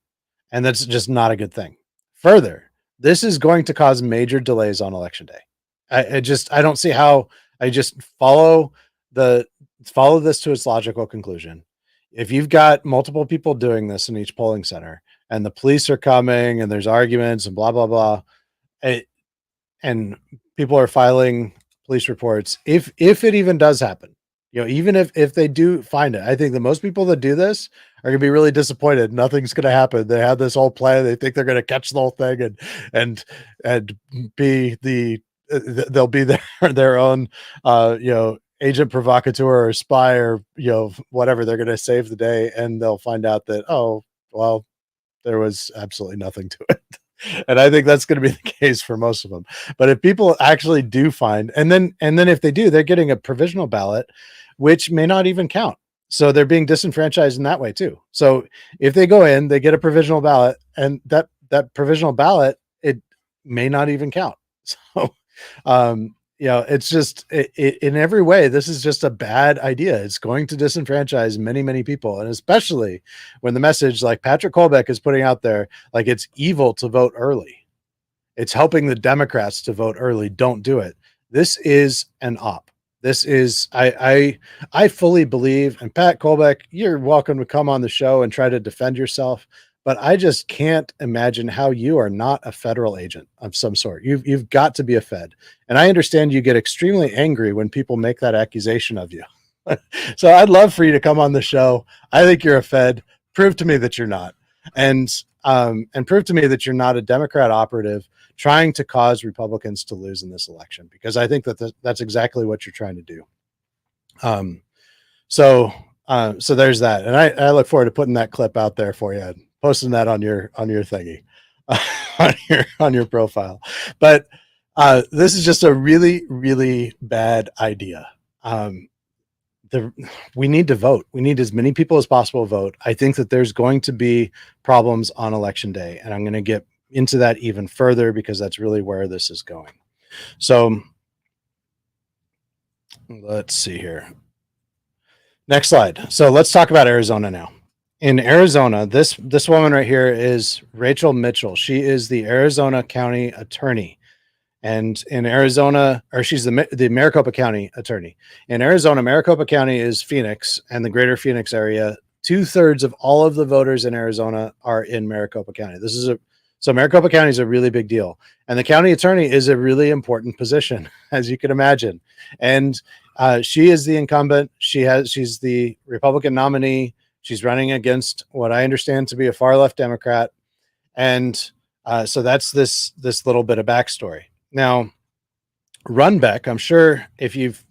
And that's just not a good thing. Further, this is going to cause major delays on election day. I don't see how. I just follow this to its logical conclusion. If you've got multiple people doing this in each polling center, and the police are coming, and there's arguments and blah blah blah, and people are filing police reports, if it even does happen, even if they do find it, I think that most people that do this are going to be really disappointed. Nothing's going to happen. They have this whole plan. They think they're going to catch the whole thing and be they'll be their own agent provocateur or spy or whatever. They're going to save the day, and they'll find out that, oh well, there was absolutely nothing to it. And I think that's going to be the case for most of them. But if people actually do find, and then if they do, they're getting a provisional ballot, which may not even count. So they're being disenfranchised in that way too. So if they go in, they get a provisional ballot, and that provisional ballot, it may not even count. So, it's just in every way, this is just a bad idea. It's going to disenfranchise many, many people. And especially when the message like Patrick Kolbeck is putting out there, like it's evil to vote early. It's helping the Democrats to vote early. Don't do it. This is an op. This is, I fully believe, and Pat Kolbeck, you're welcome to come on the show and try to defend yourself, but I just can't imagine how you are not a federal agent of some sort. You've got to be a Fed. And I understand you get extremely angry when people make that accusation of you. So I'd love for you to come on the show. I think you're a Fed. Prove to me that you're not. And prove to me that you're not a Democrat operative trying to cause Republicans to lose in this election, because I think that that's exactly what you're trying to do. So there's that. And I look forward to putting that clip out there for you, posting that on your thingy, on your profile. But this is just a really, really bad idea. We need to vote. We need as many people as possible vote. I think that there's going to be problems on election day, and I'm going to get into that even further because that's really where this is going. So let's see here. Next slide. So let's talk about Arizona now. In Arizona, this woman right here is Rachel Mitchell. She is the Arizona County Attorney. And in Arizona, or she's the Maricopa County Attorney. In Arizona, Maricopa County is Phoenix and the greater Phoenix area. 2/3 of all of the voters in Arizona are in Maricopa County. This is So Maricopa County is a really big deal, and the county attorney is a really important position, as you can imagine. And she is the incumbent. She's the Republican nominee. She's running against what I understand to be a far left Democrat, and so that's this little bit of backstory. Now, Runbeck, I'm sure if you've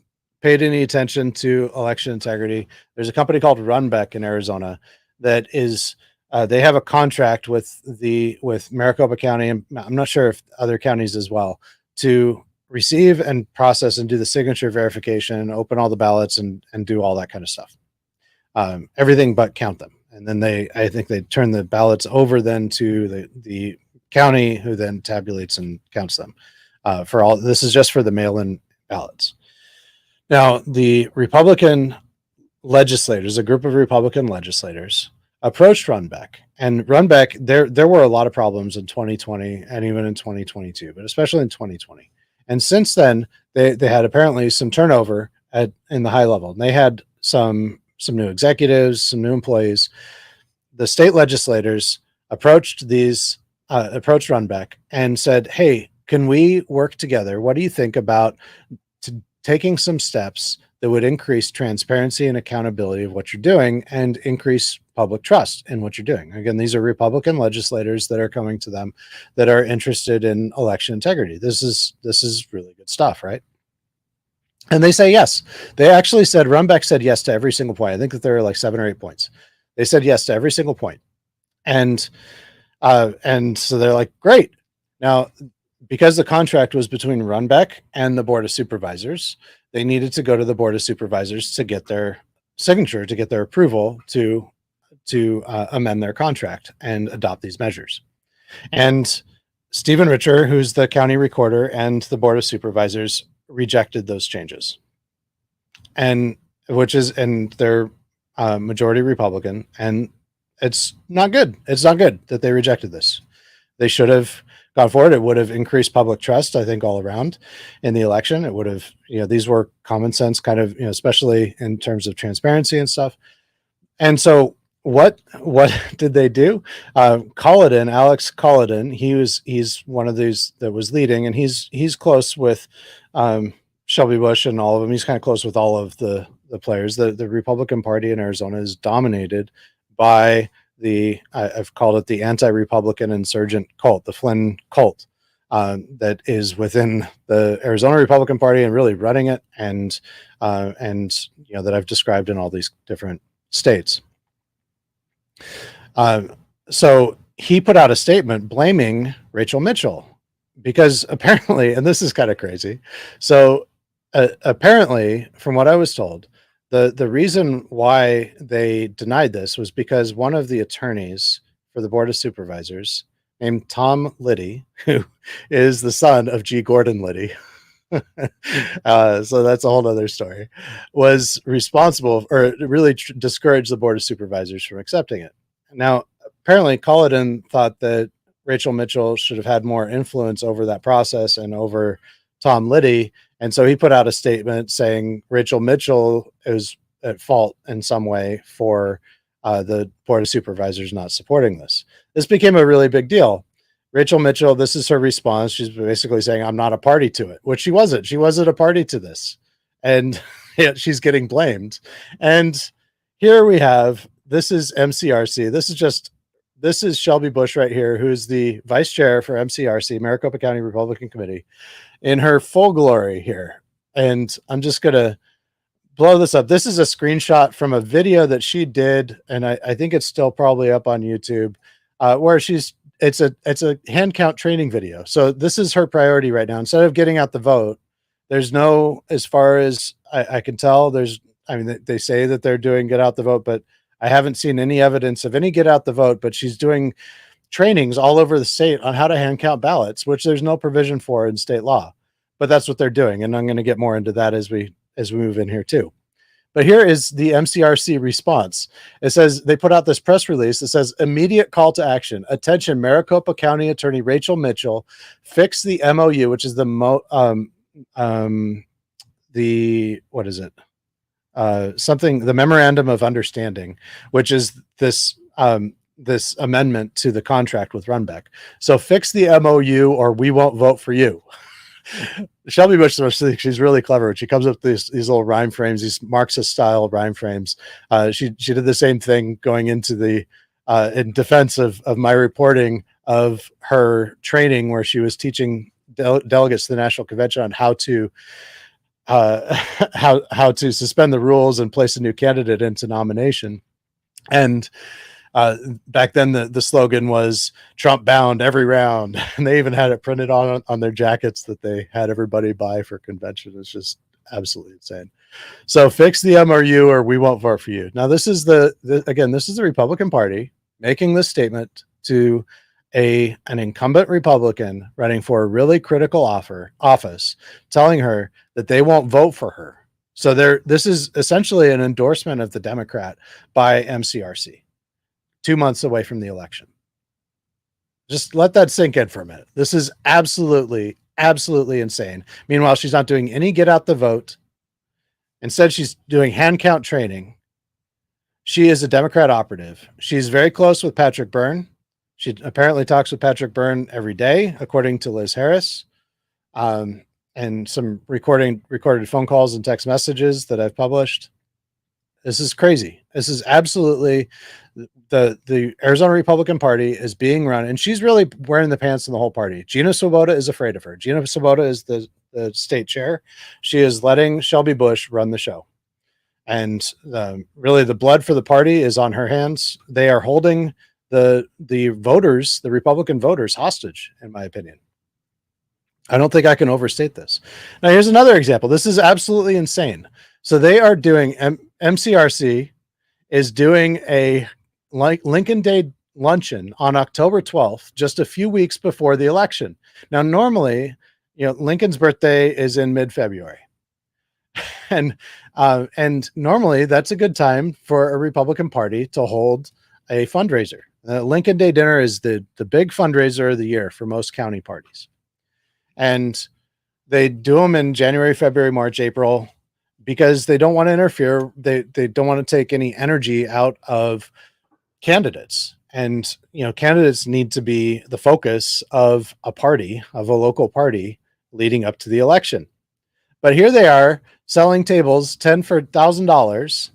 paid any attention to election integrity, there's a company called Runbeck in Arizona that is they have a contract with Maricopa County, and I'm not sure if other counties as well, to receive and process and do the signature verification, open all the ballots, and do all that kind of stuff. Everything but count them. And then I think they turn the ballots over then to the county, who then tabulates and counts them. This is just for the mail-in ballots. Now, the Republican legislators, a group of Republican legislators, approached Runbeck, and Runbeck, there were a lot of problems in 2020 and even in 2022, but especially in 2020. And since then, they had apparently some turnover in the high level. And they had some new executives, some new employees. The state legislators approached Runbeck and said, "Hey, can we work together? What do you think about taking some steps that would increase transparency and accountability of what you're doing and increase public trust in what you're doing?" Again, these are Republican legislators that are coming to them that are interested in election integrity. This is really good stuff, right? And they say yes. They actually said, Runbeck said yes to every single point. I think that there are like 7 or 8 points. They said yes to every single point. And so they're like, great. Now, because the contract was between Runbeck and the Board of Supervisors, they needed to go to the Board of Supervisors to get their signature, to get their approval to amend their contract and adopt these measures. And Stephen Richer, who's the county recorder, and the Board of Supervisors rejected those changes, and they're majority Republican, and it's not good. It's not good that they rejected this. They should have gone forward. It would have increased public trust, I think, all around in the election. It would have, these were common sense kind of, especially in terms of transparency and stuff. And so what did they do? Alex Colladin, he's one of these that was leading, and he's close with Shelby Bush and all of them. He's kind of close with all of the players. The Republican Party in Arizona is dominated by I've called it the anti-Republican insurgent cult, the Flynn cult, that is within the Arizona Republican Party and really running it, and that I've described in all these different states. So he put out a statement blaming Rachel Mitchell because apparently, and this is kind of crazy. So apparently, from what I was told, the reason why they denied this was because one of the attorneys for the Board of Supervisors, named Tom Liddy, who is the son of G. Gordon Liddy, so that's a whole other story, was responsible or really discouraged the Board of Supervisors from accepting it. Now, apparently, Colladin thought that Rachel Mitchell should have had more influence over that process and over Tom Liddy. And so he put out a statement saying Rachel Mitchell is at fault in some way for the Board of Supervisors not supporting this. This became a really big deal. Rachel Mitchell, this is her response. She's basically saying, I'm not a party to it, which she wasn't. She wasn't a party to this. And yet she's getting blamed. And here we have, this is MCRC. This is Shelby Bush right here, who's the vice chair for MCRC, Maricopa County Republican Committee, in her full glory here. And I'm just going to blow this up. This is a screenshot from a video that she did, and I think it's still probably up on YouTube, where it's a hand count training video. So this is her priority right now. Instead of getting out the vote, there's no, as far as I can tell, they say that they're doing get out the vote, but I haven't seen any evidence of any get out the vote, but she's doing trainings all over the state on how to hand count ballots, which there's no provision for in state law, but that's what they're doing. And I'm going to get more into that as we move in here too. But here is the MCRC response. It says, they put out this press release that says, immediate call to action. Attention, Maricopa County Attorney Rachel Mitchell, fix the MOU, which is the Memorandum of Understanding, which is this this amendment to the contract with Runbeck. So fix the MOU or we won't vote for you. Shelby Bush, she's really clever. She comes up with these little rhyme frames, these Marxist style rhyme frames. She did the same thing going into the in defense of my reporting of her training, where she was teaching delegates to the National Convention on how to how to suspend the rules and place a new candidate into nomination. And back then the slogan was Trump bound every round, and they even had it printed on their jackets that they had everybody buy for convention. It's just absolutely insane. So fix the MRU or we won't vote for you. Now this is again, this is the Republican Party making this statement to an incumbent Republican running for a really critical office, telling her that they won't vote for her. So this is essentially an endorsement of the Democrat by MCRC 2 months away from the election. Just let that sink in for a minute. This is absolutely, absolutely insane. Meanwhile, she's not doing any get out the vote. Instead, she's doing hand count training. She is a Democrat operative. She's very close with Patrick Byrne. She apparently talks with Patrick Byrne every day, according to Liz Harris, and some recorded phone calls and text messages that I've published. This is crazy. This is absolutely the Arizona Republican Party is being run, and she's really wearing the pants in the whole party. Gina Swoboda is afraid of her. Gina Swoboda is the state chair. She is letting Shelby Bush run the show. And really the blood for the party is on her hands. They are holding the voters, the Republican voters, hostage, in my opinion. I don't think I can overstate this. Now, here's another example. This is absolutely insane. So they are doing, MCRC is doing a Lincoln Day luncheon on October 12th, just a few weeks before the election. Now, normally, Lincoln's birthday is in mid-February. And normally that's a good time for a Republican Party to hold a fundraiser. Lincoln Day dinner is the big fundraiser of the year for most county parties. And they do them in January, February, March, April, because they don't want to interfere. They don't want to take any energy out of candidates. And, candidates need to be the focus of a party, of a local party leading up to the election. But here they are selling tables 10 for $1,000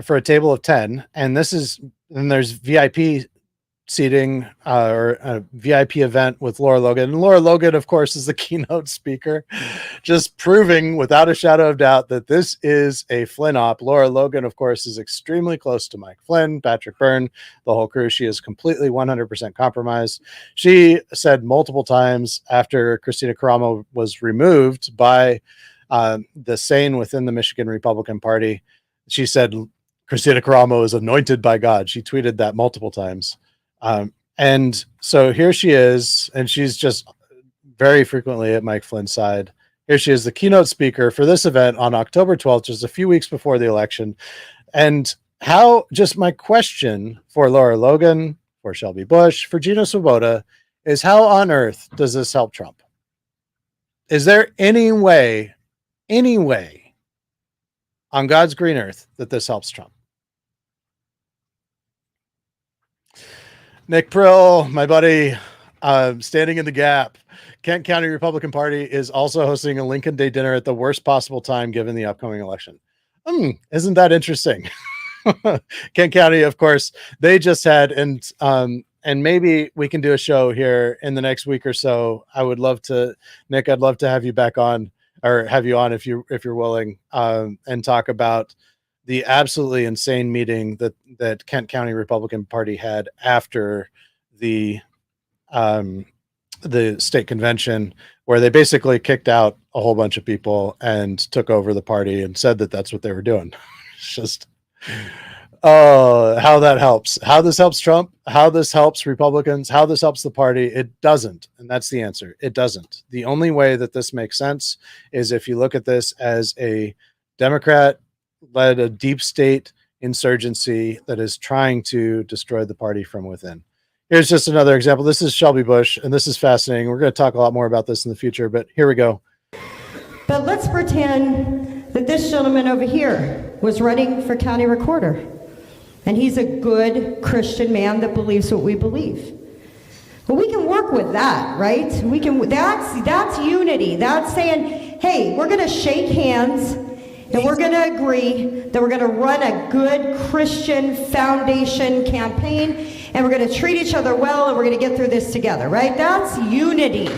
for a table of 10. And there's VIP seating or a VIP event with Laura Logan. And Laura Logan, of course, is the keynote speaker, just proving without a shadow of doubt that this is a Flynn op. Laura Logan, of course, is extremely close to Mike Flynn, Patrick Byrne, the whole crew. She is completely 100% compromised. She said multiple times after Christina Caramo was removed by the sane within the Michigan Republican Party, she said Christina Caramo is anointed by God. She tweeted that multiple times. And so here she is, and she's just very frequently at Mike Flynn's side. Here she is, the keynote speaker for this event on October 12th, just a few weeks before the election. And my question for Laura Logan, for Shelby Bush, for Gina Swoboda is, how on earth does this help Trump? Is there any way on God's green earth that this helps Trump? Nick Prill, my buddy, standing in the gap. Kent County Republican Party is also hosting a Lincoln Day dinner at the worst possible time given the upcoming election. Isn't that interesting? Kent County, of course, they just had, and maybe we can do a show here in the next week or so. I would love to, Nick, I'd love to have you back on, or have you on if you're willing, and talk about the absolutely insane meeting that Kent County Republican Party had after the state convention, where they basically kicked out a whole bunch of people and took over the party and said that that's what they were doing. It's just, how that helps, how this helps Trump, how this helps Republicans, how this helps the party. It doesn't. And that's the answer. It doesn't. The only way that this makes sense is if you look at this as a Democrat led a deep state insurgency that is trying to destroy the party from within. Here's just another example. This is Shelby Bush, and this is fascinating. We're going to talk a lot more about this in the future, but here we go. But let's pretend that this gentleman over here was running for county recorder. And he's a good Christian man that believes what we believe. But we can work with that, right? We can. That's unity. That's saying, hey, we're going to shake hands and we're going to agree that we're going to run a good Christian foundation campaign and we're going to treat each other well and we're going to get through this together, right? That's unity.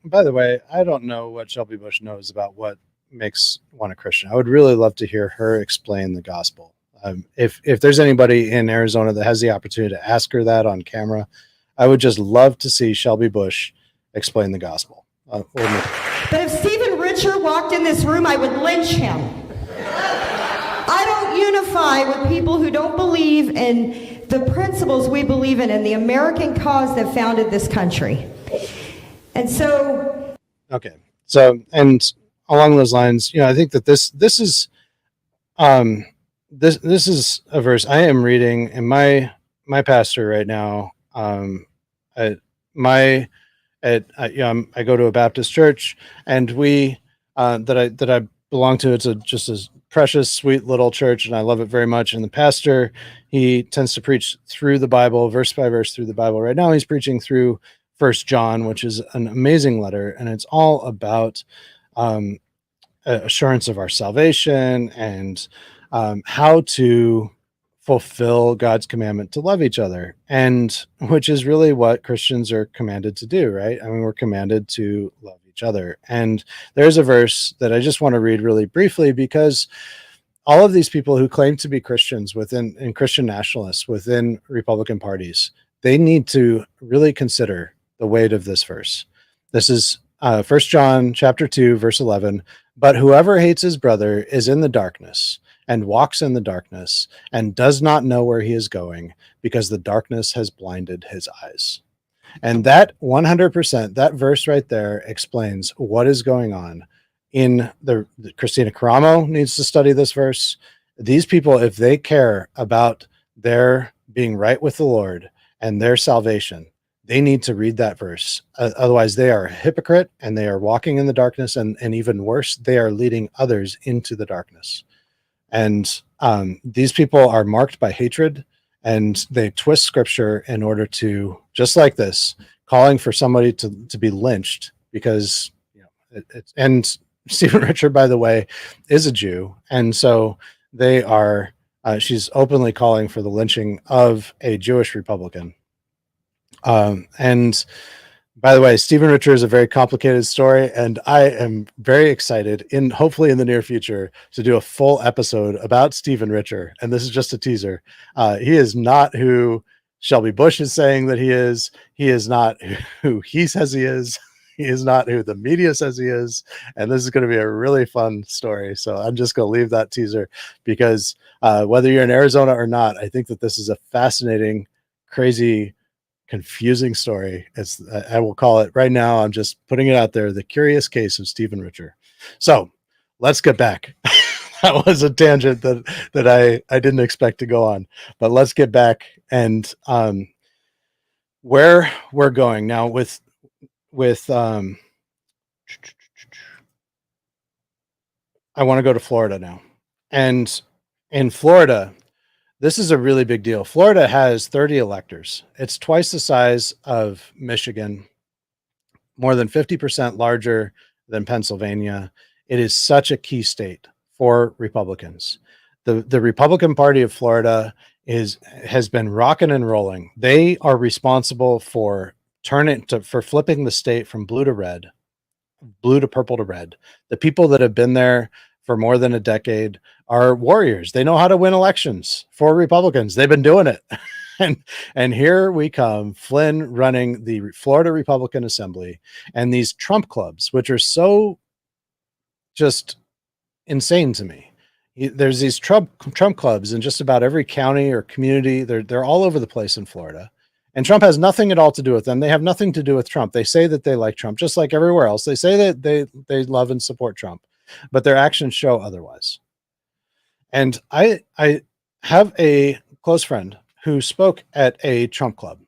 By the way, I don't know what Shelby Bush knows about what makes one a Christian. I would really love to hear her explain the gospel. If there's anybody in Arizona that has the opportunity to ask her that on camera, I would just love to see Shelby Bush explain the gospel. But if Stephen Richer walked in this room, I would lynch him. I don't unify with people who don't believe in the principles we believe in and the American cause that founded this country. And so... Okay. So, and along those lines, I think that this is this is a verse I am reading, and my pastor right now, I go to a Baptist church, and we that I belong to. It's just a precious, sweet little church, and I love it very much. And the pastor, he tends to preach through the Bible, verse by verse through the Bible. Right now, he's preaching through 1 John, which is an amazing letter, and it's all about assurance of our salvation and how to fulfill God's commandment to love each other, and which is really what Christians are commanded to do, right? I mean, we're commanded to love each other. And there's a verse that I just want to read really briefly, because all of these people who claim to be Christians and Christian nationalists within Republican parties, they need to really consider the weight of this verse. This is 1 John chapter 2, verse 11. But whoever hates his brother is in the darkness and walks in the darkness and does not know where he is going, because the darkness has blinded his eyes. And that 100%, that verse right there explains what is going on in the Christina Caramo needs to study this verse. These people, if they care about their being right with the Lord and their salvation, they need to read that verse. Otherwise, they are a hypocrite and they are walking in the darkness. And even worse, they are leading others into the darkness. And these people are marked by hatred, and they twist scripture in order to, just like this, calling for somebody to be lynched because, and Stephen Richer, by the way, is a Jew. And so they are, she's openly calling for the lynching of a Jewish Republican. And by the way, Stephen Richer is a very complicated story, and I am very excited hopefully in the near future to do a full episode about Stephen Richer. And this is just a teaser. He is not who Shelby Bush is saying that he is. He is not who he says he is. He is not who the media says he is. And this is going to be a really fun story. So I'm just going to leave that teaser, because whether you're in Arizona or not, I think that this is a fascinating, crazy, confusing story. I will call it right now. I'm just putting it out there. The curious case of Stephen Richer. So let's get back. That was a tangent that I didn't expect to go on, but let's get back and where we're going now with I want to go to Florida now. And in Florida, this is a really big deal. Florida has 30 electors. It's twice the size of Michigan, more than 50% larger than Pennsylvania. It is such a key state for Republicans. The Republican Party of Florida has been rocking and rolling. They are responsible for flipping the state from blue to purple to red. The people that have been there for more than a decade are warriors. They know how to win elections for Republicans. They've been doing it. And here we come, Flynn running the Florida Republican Assembly, and these Trump clubs, which are so just insane to me. There's these Trump clubs in just about every county or community. They're all over the place in Florida. And Trump has nothing at all to do with them. They have nothing to do with Trump. They say that they like Trump, just like everywhere else. They say that they love and support Trump, but their actions show otherwise. And I have a close friend who spoke at a Trump club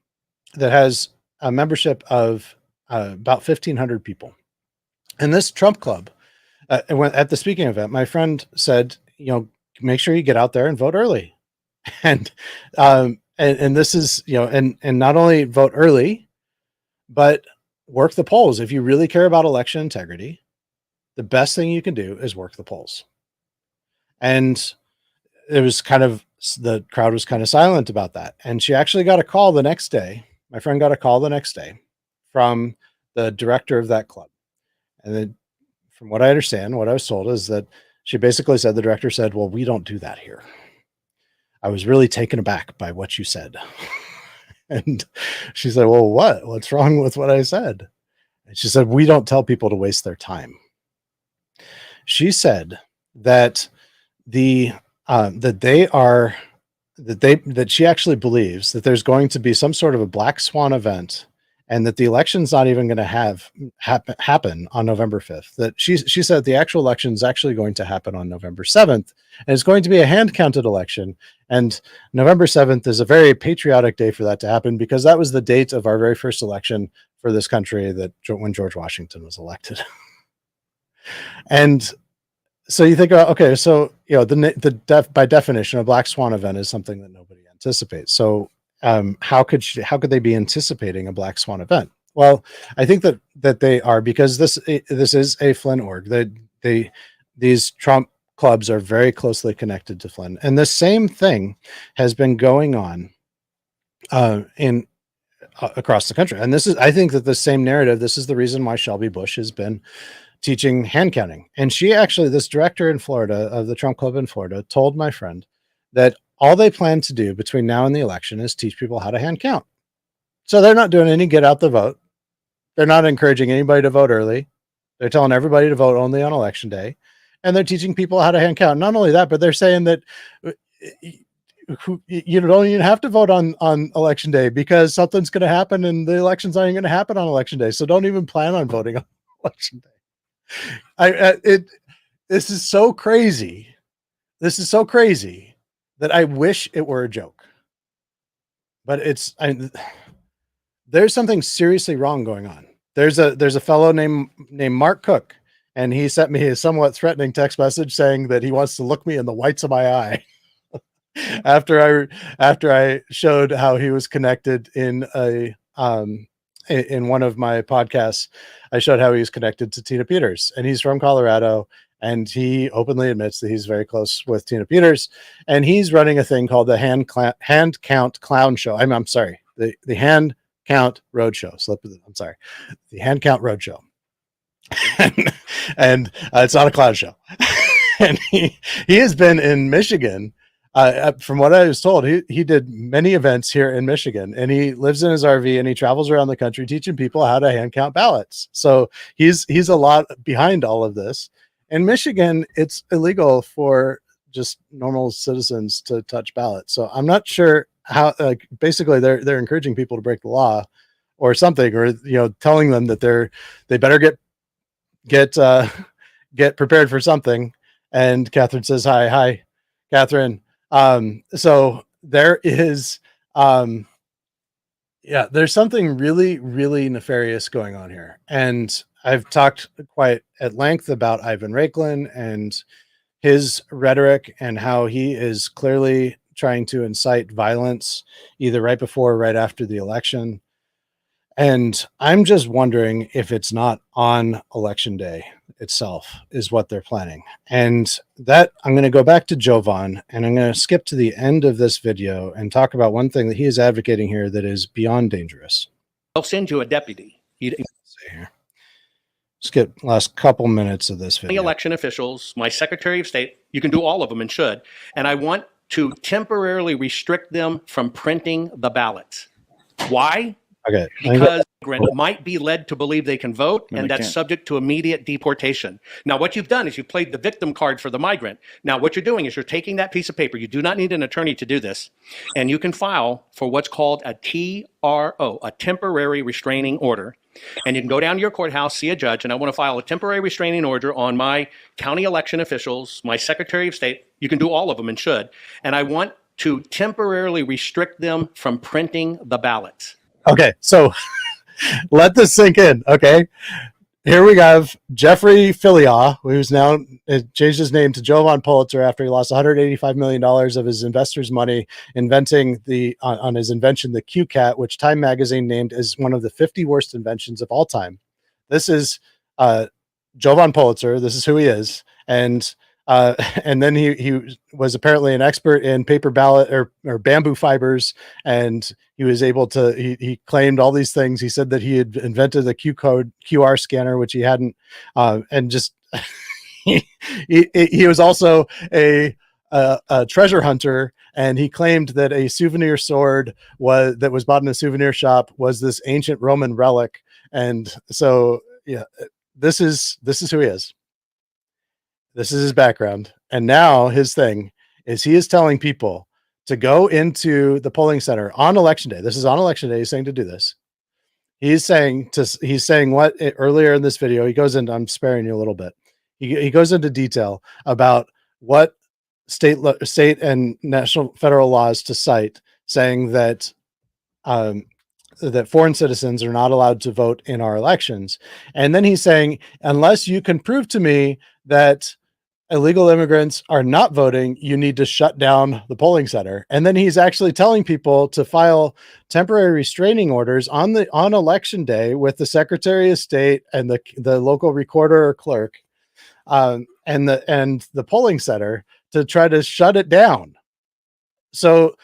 that has a membership of about 1,500 people. And this Trump club, at the speaking event, my friend said, make sure you get out there and vote early. And this is, and not only vote early, but work the polls. If you really care about election integrity, the best thing you can do is work the polls. And it was the crowd was kind of silent about that. And she actually got a call the next day. My friend got a call the next day from the director of that club. And then from what I understand, what I was told is that she basically said, the director said, well, we don't do that here. I was really taken aback by what you said. And she said, well, what's wrong with what I said? And she said, we don't tell people to waste their time. She said that that she actually believes that there's going to be some sort of a black swan event, and that the election's not even going to happen on November 5th. That she said the actual election is actually going to happen on November 7th, and it's going to be a hand-counted election. And November 7th is a very patriotic day for that to happen, because that was the date of our very first election for this country, when George Washington was elected. And so you think about, okay, so by definition, a black swan event is something that nobody anticipates. So how could they be anticipating a black swan event? Well, I think that they are, because this is a Flynn org. These Trump clubs are very closely connected to Flynn, and the same thing has been going on across the country. And I think that the same narrative. This is the reason why Shelby Bush has been teaching hand counting. And this director in Florida of the Trump Club in Florida told my friend that all they plan to do between now and the election is teach people how to hand count. So they're not doing any get out the vote. They're not encouraging anybody to vote early. They're telling everybody to vote only on election day. And they're teaching people how to hand count. Not only that, but they're saying that you don't even have to vote on election day, because something's going to happen and the election's not even going to happen on election day. So don't even plan on voting on election day. This is so crazy. This is so crazy that I wish it were a joke, but there's something seriously wrong going on. There's a fellow named Mark Cook, and he sent me a somewhat threatening text message saying that he wants to look me in the whites of my eye after I showed how he was connected in one of my podcasts. I showed how he was connected to Tina Peters, and he's from Colorado, and he openly admits that he's very close with Tina Peters, and he's running a thing called the Hand Count Clown Show. I'm sorry, the Hand Count Roadshow. I'm sorry, the Hand Count Roadshow, and it's not a clown show. And he has been in Michigan. From what I was told, he did many events here in Michigan, and he lives in his RV and he travels around the country teaching people how to hand count ballots. So he's a lot behind all of this. In Michigan, it's illegal for just normal citizens to touch ballots. So I'm not sure how. Basically, they're encouraging people to break the law, or something, or telling them that they better get prepared for something. And Catherine says, hi, Catherine. So there is, there's something really, really nefarious going on here. And I've talked quite at length about Ivan Raiklin and his rhetoric, and how he is clearly trying to incite violence either right before or right after the election. And I'm just wondering if it's not on election day itself is what they're planning. And that I'm going to go back to Jovan, and I'm going to skip to the end of this video and talk about one thing that he is advocating here that is beyond dangerous. They'll send you a deputy. Let's see here. Skip last couple minutes of this video. Election officials, my Secretary of State, you can do all of them and should. And I want to temporarily restrict them from printing the ballots. Why? Okay. Because might be led to believe they can vote, and that's subject to immediate deportation. Now, what you've done is you've played the victim card for the migrant. Now, what you're doing is you're taking that piece of paper. You do not need an attorney to do this. And you can file for what's called a TRO, a temporary restraining order. And you can go down to your courthouse, see a judge, and I want to file a temporary restraining order on my county election officials, my Secretary of State. You can do all of them and should. And I want to temporarily restrict them from printing the ballots. Okay, so let this sink in, okay? here we have Jeffrey Filia, who's now changed his name to Jovan Pulitzer after he lost $185 million of his investors' money inventing on his invention, the QCat, which Time Magazine named as one of the 50 worst inventions of all time. This is Jovan Pulitzer. This is who he is. And then he was apparently an expert in paper ballot or bamboo fibers, and he was able to. He claimed all these things. He said that he had invented the QR scanner, which he hadn't, and just he was also a treasure hunter, and he claimed that a souvenir sword that was bought in a souvenir shop was this ancient Roman relic, and so yeah, this is who he is. This is his background. And now his thing is he is telling people to go into the polling center on election day. This is on election day. He's saying to do this. He's saying what earlier in this video, he goes into, I'm sparing you a little bit. He goes into detail about what state and national federal laws to cite, saying that that foreign citizens are not allowed to vote in our elections. And then he's saying, unless you can prove to me that illegal immigrants are not voting, you need to shut down the polling center. And then he's actually telling people to file temporary restraining orders on election day with the Secretary of State and the local recorder or clerk, and the polling center to try to shut it down. So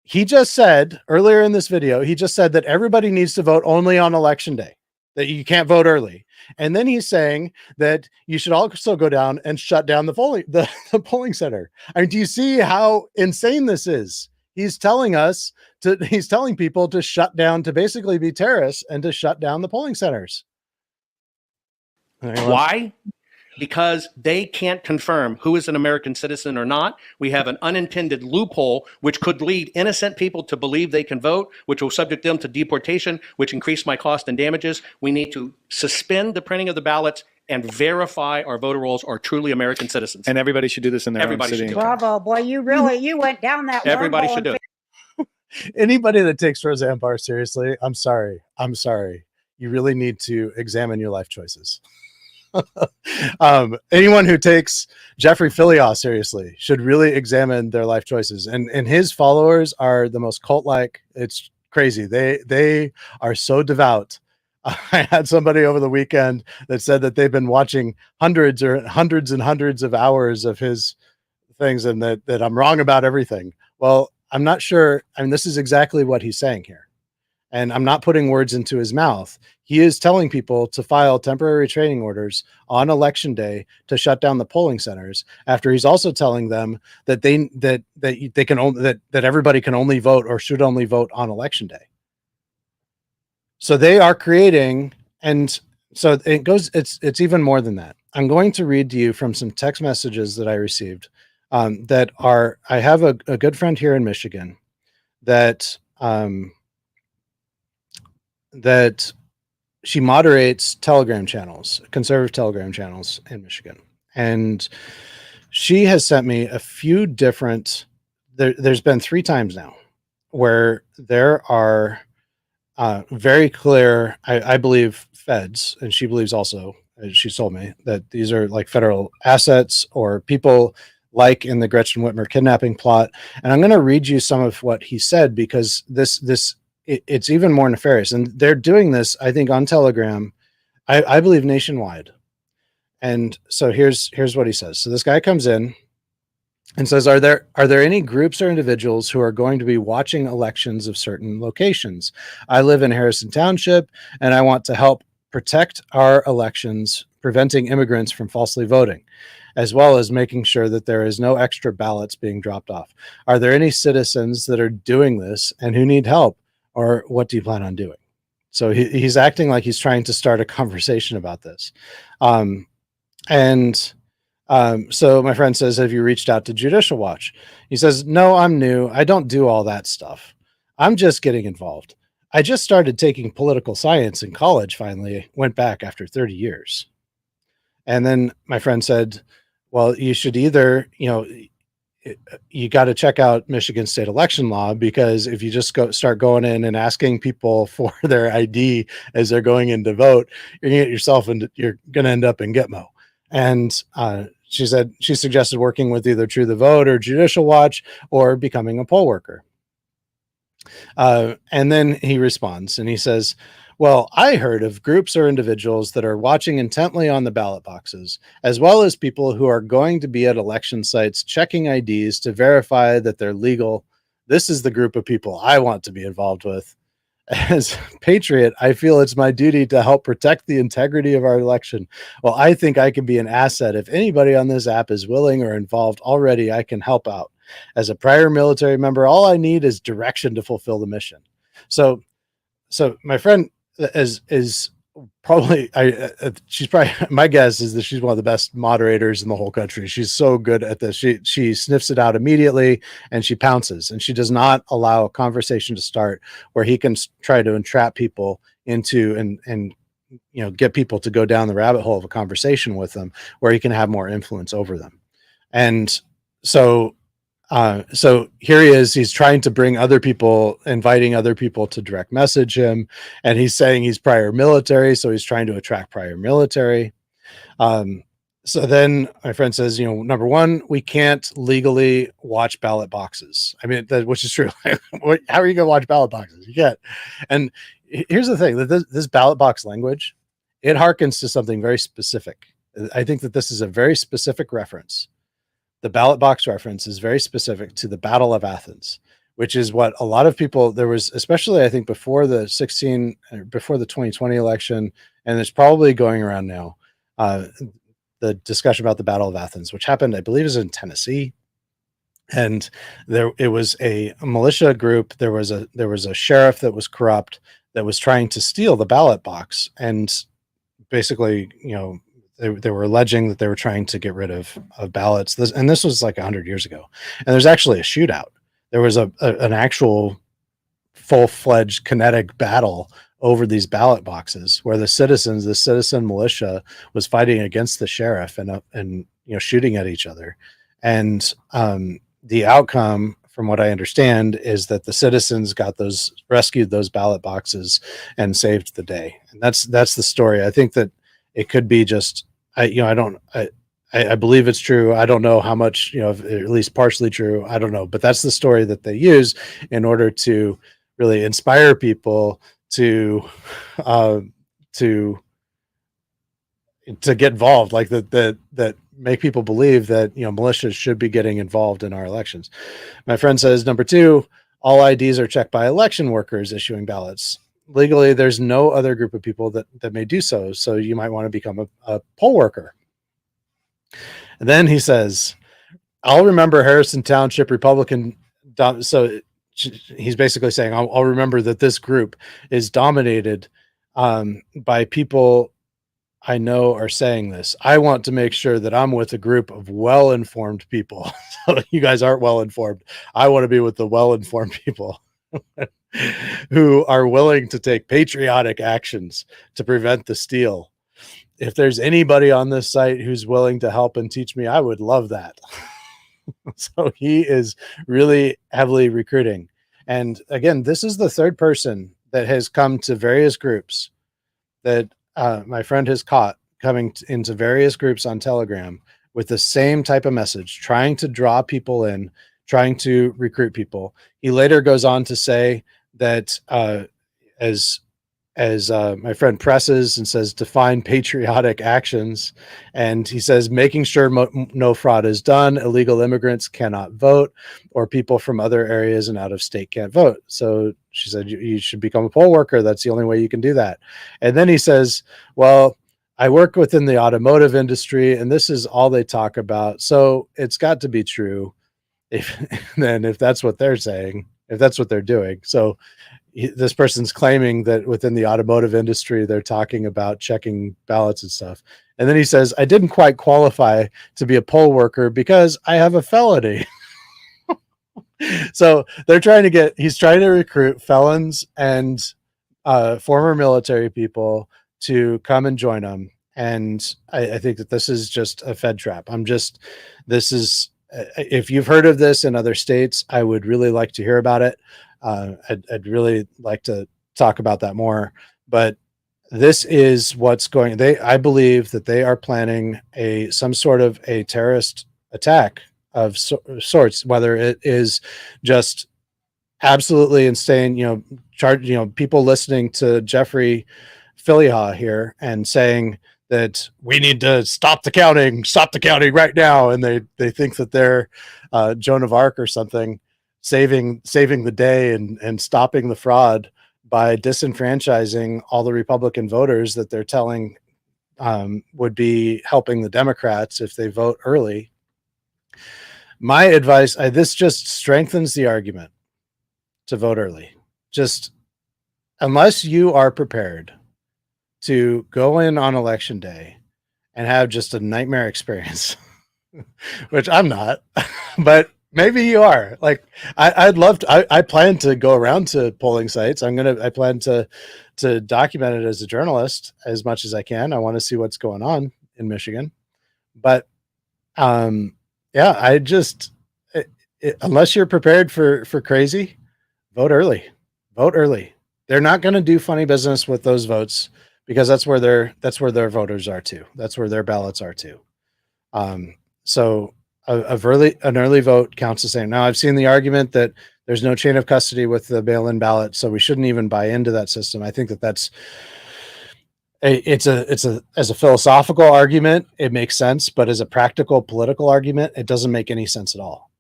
he just said earlier in this video, he just said that everybody needs to vote only on election day, that you can't vote early. And then he's saying that you should also go down and shut down the polling center. I mean, do you see how insane this is? He's telling people to shut down, to basically be terrorists and to shut down the polling centers. Why? Because they can't confirm who is an American citizen or not. We have an unintended loophole which could lead innocent people to believe they can vote, which will subject them to deportation, which increase my cost and damages. We need to suspend the printing of the ballots and verify our voter rolls are truly American citizens. And everybody should do this in their own city. Bravo, boy, you went down that Everybody wormhole should do and it. Anybody that takes Roseanne Barr seriously, I'm sorry. You really need to examine your life choices. Anyone who takes Jeffrey Filia seriously should really examine their life choices. And his followers are the most cult-like. It's crazy. They are so devout. I had somebody over the weekend that said that they've been watching hundreds and hundreds of hours of his things, and that I'm wrong about everything. Well, I'm not sure. I mean, this is exactly what he's saying here. And I'm not putting words into his mouth. He is telling people to file temporary restraining orders on election day to shut down the polling centers, after he's also telling them that that everybody can only vote or should only vote on election day. So they are creating, and so it goes, it's even more than that. I'm going to read to you from some text messages that I received I have a good friend here in Michigan that she moderates Telegram channels, conservative Telegram channels in Michigan. And she has sent me a few different, there's been 3 times now where there are very clear, I believe, feds, and she believes also, as she told me, that these are like federal assets or people like in the Gretchen Whitmer kidnapping plot. And I'm going to read you some of what he said, because it's even more nefarious. And they're doing this, I think, on Telegram, I believe nationwide. And so here's what he says. So this guy comes in and says, are there any groups or individuals who are going to be watching elections of certain locations? I live in Harrison Township, and I want to help protect our elections, preventing immigrants from falsely voting, as well as making sure that there is no extra ballots being dropped off. Are there any citizens that are doing this and who need help? Or what do you plan on doing? So he's acting like he's trying to start a conversation about this. So my friend says, have you reached out to Judicial Watch? He says, no, I'm new. I don't do all that stuff. I'm just getting involved. I just started taking political science in college, finally went back after 30 years. And then my friend said, well, you should either, you got to check out Michigan state election law, because if you just start going in and asking people for their ID as they're going in to vote, you're going to get yourself into, you're going to end up in Gitmo. And she said she suggested working with either True the Vote or Judicial Watch, or becoming a poll worker. And then he responds and he says, well, I heard of groups or individuals that are watching intently on the ballot boxes, as well as people who are going to be at election sites checking IDs to verify that they're legal. This is the group of people I want to be involved with. As patriot, I feel it's my duty to help protect the integrity of our election. Well, I think I can be an asset. If anybody on this app is willing or involved already, I can help out. As a prior military member, all I need is direction to fulfill the mission. So my friend is probably, she's probably, my guess is that she's one of the best moderators in the whole country. She's so good at this. She sniffs it out immediately and she pounces, and she does not allow a conversation to start where he can try to entrap people into and get people to go down the rabbit hole of a conversation with them where he can have more influence over them. And so here he is, he's trying to bring other people, inviting other people to direct message him. And he's saying he's prior military. So he's trying to attract prior military. So then my friend says, number one, we can't legally watch ballot boxes. I mean, which is true. How are you going to watch ballot boxes? You can't. And here's the thing, that this ballot box language, it harkens to something very specific. I think that this is a very specific reference. The ballot box reference is very specific to the Battle of Athens, which is what a lot of people, there was, especially I think before the 2020 election, and it's probably going around now, the discussion about the Battle of Athens, which happened, I believe, is in Tennessee. And it was a militia group. There was a sheriff that was corrupt, that was trying to steal the ballot box. And basically, they were alleging that they were trying to get rid of ballots. This was like 100 years ago. And there's actually a shootout. There was an actual full-fledged kinetic battle over these ballot boxes where the citizen militia was fighting against the sheriff and shooting at each other. And the outcome, from what I understand, is that the citizens rescued those ballot boxes and saved the day. And that's the story. I think that it could be just, I believe it's true. I don't know how much, at least partially true. I don't know, but that's the story that they use in order to really inspire people to get involved, like that make people believe that, militias should be getting involved in our elections. My friend says, number two, all IDs are checked by election workers issuing ballots. Legally, there's no other group of people that may do so. So you might want to become a poll worker. And then he says, I'll remember Harrison Township Republican. So he's basically saying, I'll remember that this group is dominated by people I know are saying this. I want to make sure that I'm with a group of well-informed people. So you guys aren't well-informed. I want to be with the well-informed people who are willing to take patriotic actions to prevent the steal. If there's anybody on this site who's willing to help and teach me, I would love that. So he is really heavily recruiting. And again, this is the third person that has come to various groups that my friend has caught coming into various groups on Telegram with the same type of message, trying to draw people in, trying to recruit people. He later goes on to say that as my friend presses and says, define patriotic actions. And he says, making sure no fraud is done. Illegal immigrants cannot vote, or people from other areas and out of state can't vote. So she said, you should become a poll worker. That's the only way you can do that. And then he says, well, I work within the automotive industry and this is all they talk about. So it's got to be true. If that's what they're saying, if that's what they're doing. So this person's claiming that within the automotive industry, they're talking about checking ballots and stuff. And then he says, I didn't quite qualify to be a poll worker because I have a felony. So he's trying to recruit felons and former military people to come and join him. And I think that this is just a Fed trap. if you've heard of this in other states, I would really like to hear about it. I'd really like to talk about that more. But this is what's going. I believe that they are planning some sort of a terrorist attack of sorts, whether it is just absolutely insane, people listening to Jeffrey Filiha here and saying that we need to stop the counting right now. And they think that they're Joan of Arc or something, saving the day and stopping the fraud by disenfranchising all the Republican voters that they're telling would be helping the Democrats if they vote early. My advice, this just strengthens the argument to vote early. Just unless you are prepared to go in on election day and have just a nightmare experience, which I'm not, but maybe you are. Like I'd love to. I plan to go around to polling sites. I plan to document it as a journalist as much as I can. I want to see what's going on in Michigan, but yeah, unless you're prepared for crazy, vote early. They're not going to do funny business with those votes because that's where their voters are too. That's where their ballots are too. So an early vote counts the same. Now I've seen the argument that there's no chain of custody with the mail-in ballot, so we shouldn't even buy into that system. I think that's as a philosophical argument, it makes sense, but as a practical political argument, it doesn't make any sense at all.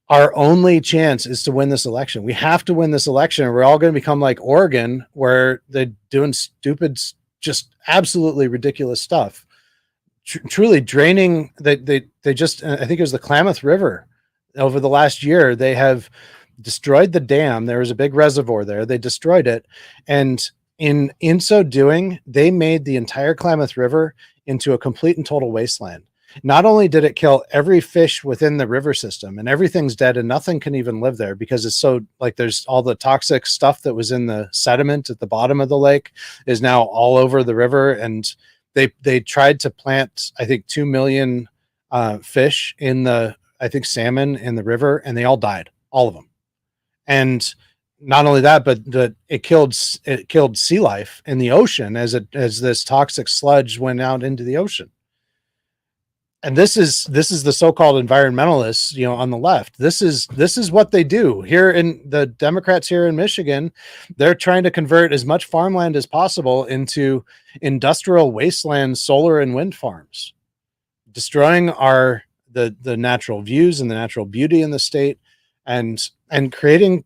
Our only chance is to win this election. We have to win this election, or we're all going to become like Oregon, where they're doing stupid, just absolutely ridiculous stuff. Truly draining. They just, I think it was the Klamath River. Over the last year, they have destroyed the dam. There was a big reservoir there. They destroyed it, and in so doing, they made the entire Klamath River into a complete and total wasteland. Not only did it kill every fish within the river system and everything's dead and nothing can even live there because it's so like there's all the toxic stuff that was in the sediment at the bottom of the lake is now all over the river. And they tried to plant, I think, 2 million fish salmon in the river, and they all died, all of them. And not only that, but it killed sea life in the ocean as this toxic sludge went out into the ocean. And this is the so-called environmentalists, on the left. This is what they do here in the Democrats here in Michigan. They're trying to convert as much farmland as possible into industrial wasteland, solar and wind farms, destroying the natural views and the natural beauty in the state, and creating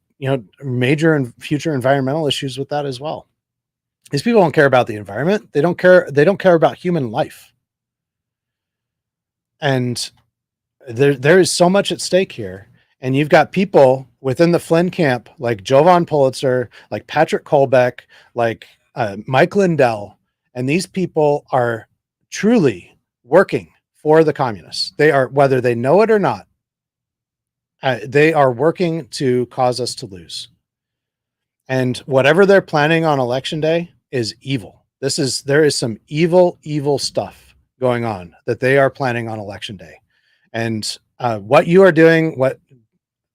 major and future environmental issues with that as well. These people don't care about the environment. They don't care about human life. And there is so much at stake here. And you've got people within the Flynn camp, like Jovan Pulitzer, like Patrick Colbeck, like Mike Lindell. And these people are truly working for the communists. They are, whether they know it or not, they are working to cause us to lose. And whatever they're planning on election day is evil. There is some evil stuff going on that they are planning on election day. And what you are doing, what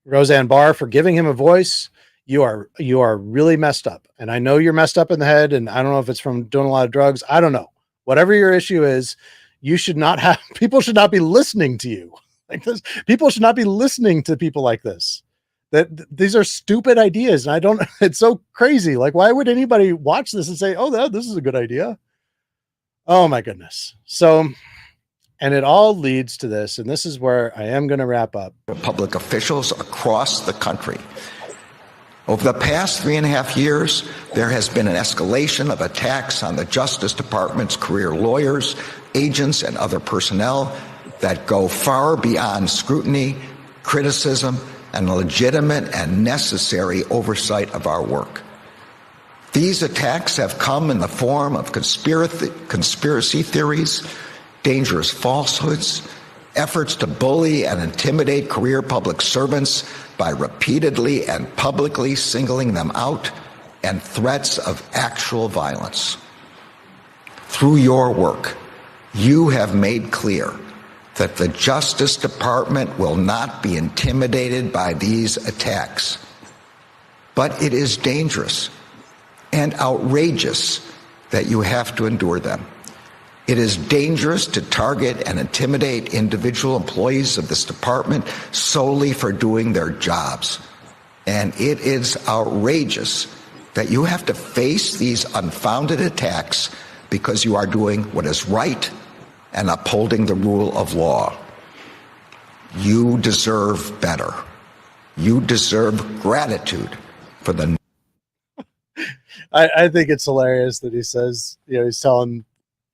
Roseanne Barr, for giving him a voice, you are really messed up. And I know you're messed up in the head, and I don't know if it's from doing a lot of drugs. I don't know. Whatever your issue is, people should not be listening to you like this. People should not be listening to people like this. These are stupid ideas. And it's so crazy. Like, why would anybody watch this and say, oh, this is a good idea? Oh my goodness. So, and it all leads to this, and this is where I am going to wrap up. Public officials across the country. Over the past 3.5 years, there has been an escalation of attacks on the Justice Department's career lawyers, agents, and other personnel that go far beyond scrutiny, criticism, and legitimate and necessary oversight of our work. These attacks have come in the form of conspiracy theories, dangerous falsehoods, efforts to bully and intimidate career public servants by repeatedly and publicly singling them out, and threats of actual violence. Through your work, you have made clear that the Justice Department will not be intimidated by these attacks. But it is dangerous and outrageous that you have to endure them. It is dangerous to target and intimidate individual employees of this department solely for doing their jobs. And it is outrageous that you have to face these unfounded attacks because you are doing what is right and upholding the rule of law. You deserve better. You deserve gratitude for the. I think it's hilarious that he says, he's telling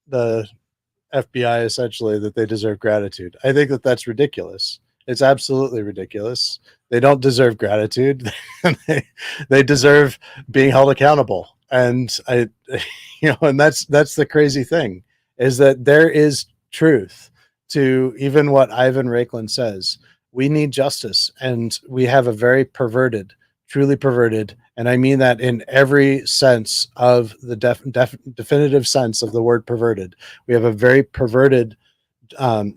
the FBI essentially that they deserve gratitude. I think that that's ridiculous. It's absolutely ridiculous. They don't deserve gratitude. they deserve being held accountable. And and that's the crazy thing, is that there is truth to even what Ivan Raiklin says. We need justice, and we have a very perverted, truly perverted, and I mean that in every sense of the definitive sense of the word perverted. We have a very perverted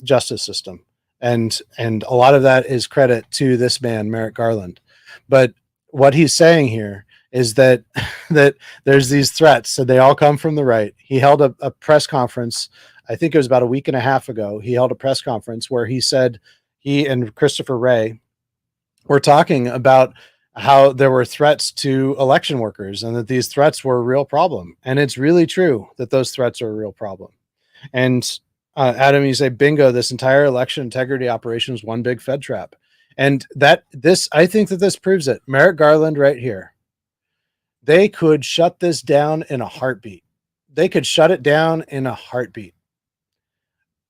justice system, and a lot of that is credit to this man, Merrick Garland. But what he's saying here is that there's these threats, and they all come from the right. He held a press conference, I think it was about a week and a half ago. He held a press conference where he said he and Christopher Wray were talking about how there were threats to election workers and that these threats were a real problem. And it's really true that those threats are a real problem. And Adam, you say, bingo, this entire election integrity operation is one big Fed trap. And I think that this proves it. Merrick Garland right here. They could shut this down in a heartbeat. They could shut it down in a heartbeat.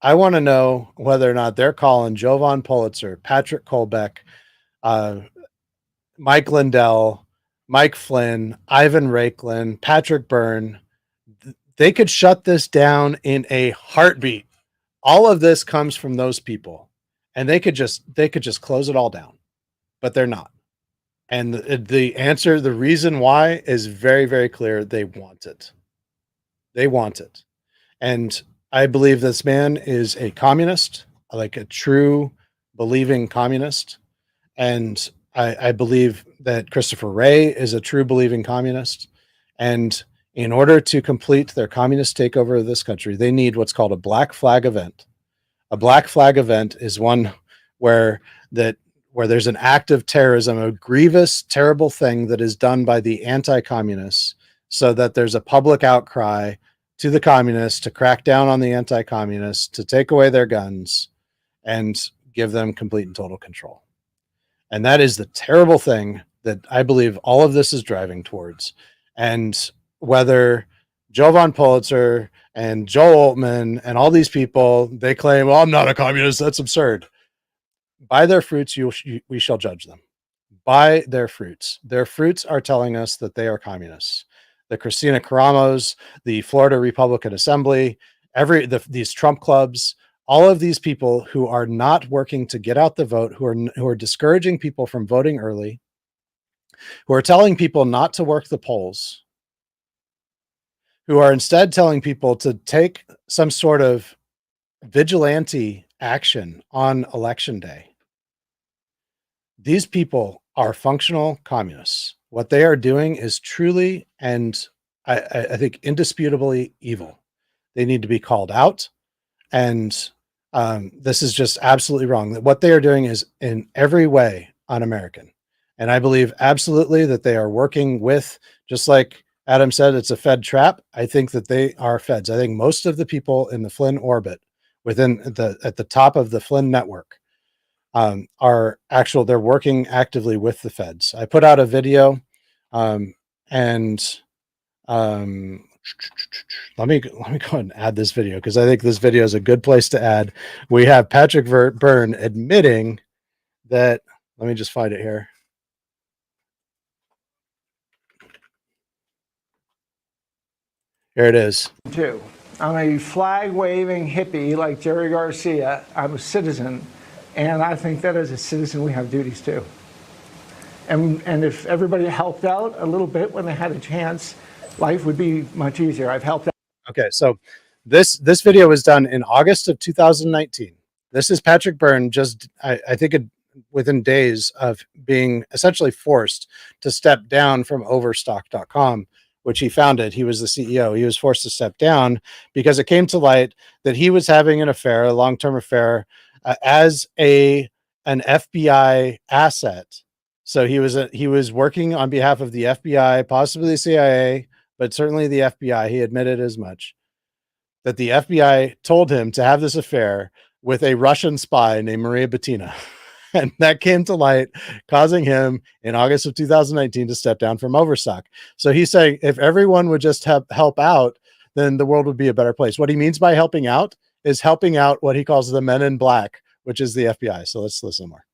I want to know whether or not they're calling Jovan Pulitzer, Patrick Colbeck, Mike Lindell, Mike Flynn, Ivan Raiklin, Patrick Byrne. They could shut this down in a heartbeat. All of this comes from those people, and they could just close it all down, but they're not. And the answer, the reason why, is very, very clear. They want it. They want it. And I believe this man is a communist, like a true believing communist. And I believe that Christopher Wray is a true believing communist. And in order to complete their communist takeover of this country, they need what's called a black flag event. A black flag event is one where there's an act of terrorism, a grievous, terrible thing that is done by the anti-communists, so that there's a public outcry to the communists to crack down on the anti-communists, to take away their guns and give them complete and total control. And that is the terrible thing that I believe all of this is driving towards. And whether Jovan Pulitzer and Joel Altman and all these people, they claim, well, I'm not a communist. That's absurd. By their fruits, we shall judge them. By their fruits. Their fruits are telling us that they are communists. The Christina Caramos, the Florida Republican Assembly, these Trump clubs, all of these people who are not working to get out the vote, who are discouraging people from voting early, who are telling people not to work the polls, who are instead telling people to take some sort of vigilante action on election day. These people are functional communists. What they are doing is truly, and I think indisputably, evil. They need to be called out. And this is just absolutely wrong. What they are doing is in every way un-American. And I believe absolutely that they are working with, just like Adam said, it's a Fed trap. I think that they are Feds. I think most of the people in the Flynn orbit, at the top of the Flynn network, they're working actively with the Feds. I put out a video, let me go ahead and add this video, because I think this video is a good place to add. We have Patrick Byrne admitting that, let me just find it here. Here it is. Too. I'm a flag-waving hippie like Jerry Garcia. I'm a citizen, and I think that as a citizen we have duties too. And if everybody helped out a little bit when they had a chance, life would be much easier. I've helped out. Okay, so this video was done in August of 2019. This is Patrick Byrne just, I think within days of being essentially forced to step down from Overstock.com, which he founded. He was the CEO. He was forced to step down because it came to light that he was having an affair, a long-term affair, as an FBI asset. So he was working on behalf of the FBI, possibly the CIA, but certainly the FBI. He admitted as much, that the FBI told him to have this affair with a Russian spy named Maria Butina. And that came to light, causing him in August of 2019 to step down from Overstock. So he's saying if everyone would just help out, then the world would be a better place. What he means by helping out is helping out what he calls the men in black, which is the FBI. So let's listen more.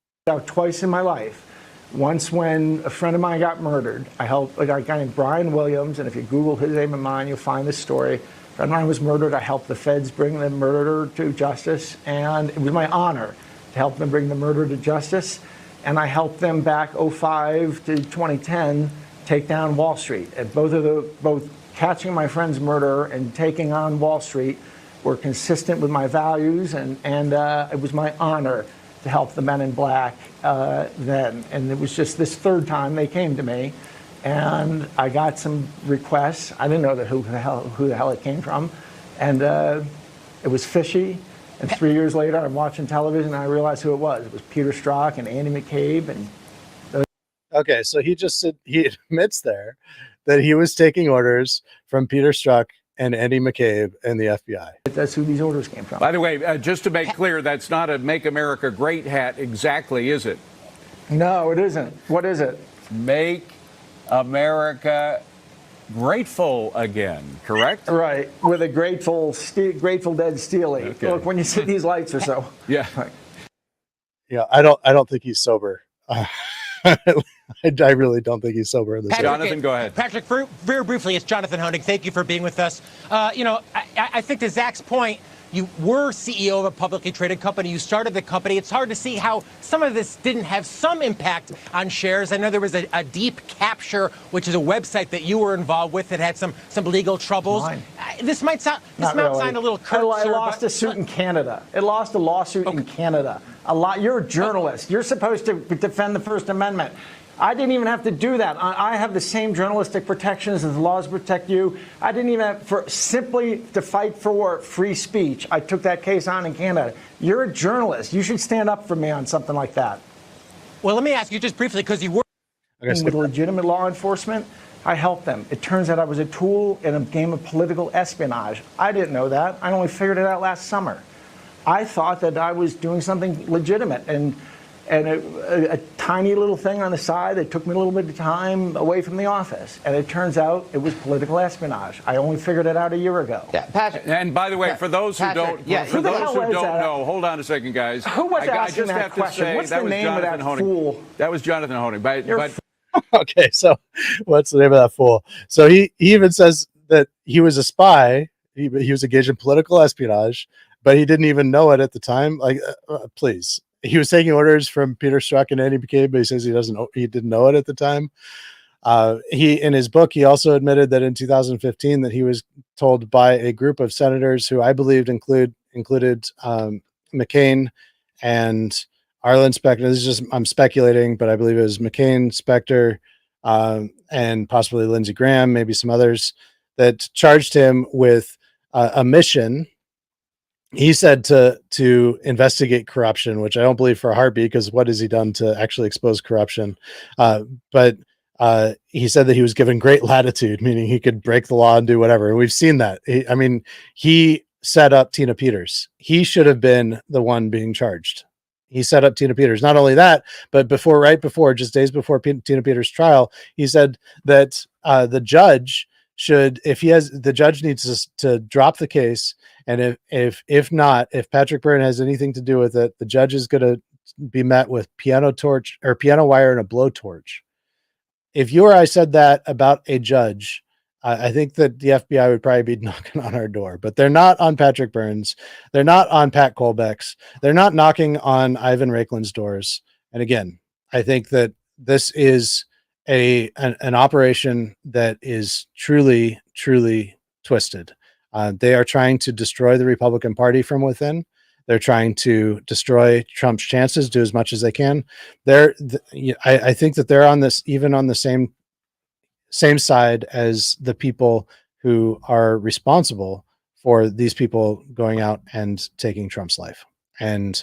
Twice in my life. Once when a friend of mine got murdered, I helped a guy named Brian Williams, and if you Google his name and mine, you'll find this story. A friend of mine was murdered. I helped the feds bring the murderer to justice, and it was my honor to help them bring the murderer to justice. And I helped them back 2005 to 2010 take down Wall Street. And both catching my friend's murderer and taking on Wall Street were consistent with my values, and it was my honor to help the men in black then. And it was just this third time they came to me, and I got some requests. I didn't know who the hell it came from, and it was fishy. And 3 years later, I'm watching television, and I realized who it was. It was Peter Strzok and Andy McCabe. And okay, so he admits there that he was taking orders from Peter Strzok and Andy McCabe and the FBI. That's who these orders came from. By the way, just to make clear, that's not a Make America Great hat exactly, is it? No, it isn't. What is it? Make America Grateful Again, correct? Right, with a Grateful Dead Steely. Okay. Look, when you see these lights or so. Yeah. Right. Yeah, I don't think he's sober. I really don't think he's sober in this. Jonathan, go ahead. Patrick, very briefly, it's Jonathan Honig. Thank you for being with us. I think to Zach's point, you were CEO of a publicly traded company. You started the company. It's hard to see how some of this didn't have some impact on shares. I know there was a Deep Capture, which is a website that you were involved with that had some legal troubles. This might sound a little curt. I lost a suit in Canada. It lost a lawsuit in Canada. You're a journalist. You're supposed to defend the First Amendment. I didn't even have to do that. I have the same journalistic protections as the laws protect you. I didn't even have simply to fight for free speech. I took that case on in Canada. You're a journalist. You should stand up for me on something like that. Well, let me ask you just briefly, because you were with legitimate law enforcement. I helped them. It turns out I was a tool in a game of political espionage. I didn't know that. I only figured it out last summer. I thought that I was doing something legitimate, and a tiny little thing on the side that took me a little bit of time away from the office. And it turns out it was political espionage. I only figured it out a year ago. Yeah, Patrick. And by the way, for those who don't, know, hold on a second, guys. Who was asking that question? What's the name of that fool? That was Jonathan Honig. But okay, so what's the name of that fool? So he even says that he was a spy. He was engaged in political espionage, but he didn't even know it at the time. Like, please. He was taking orders from Peter Strzok and Andy McCabe, but he says he didn't know it at the time. In his book, he also admitted that in 2015 that he was told by a group of senators who I believed included McCain and Arlen Specter. This is just, I'm speculating, but I believe it was McCain, Specter, and possibly Lindsey Graham, maybe some others, that charged him with a mission. He said to investigate corruption, which I don't believe for a heartbeat, because what has he done to actually expose corruption? But he said that he was given great latitude, meaning he could break the law and do whatever. And we've seen that. He set up Tina Peters. He should have been the one being charged. He set up Tina Peters. Not only that, but just days before Tina Peters' trial, he said that the judge needs to drop the case. And if not, if Patrick Byrne has anything to do with it, the judge is going to be met with piano wire and a blowtorch. If you or I said that about a judge, I think that the FBI would probably be knocking on our door. But they're not on Patrick Byrne's. They're not on Pat Colbeck's. They're not knocking on Ivan Raiklin's doors. And again, I think that this is an operation that is truly, truly twisted. They are trying to destroy the Republican Party from within. They're trying to destroy Trump's chances, do as much as they can. I think that they're on this, even on the same side as the people who are responsible for these people going out and taking Trump's life. And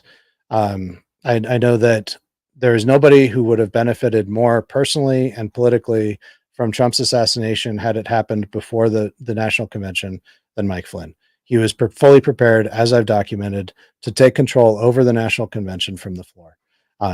I know that there is nobody who would have benefited more personally and politically from Trump's assassination had it happened before the national convention than Mike Flynn. He was fully prepared, as I've documented, to take control over the national convention from the floor.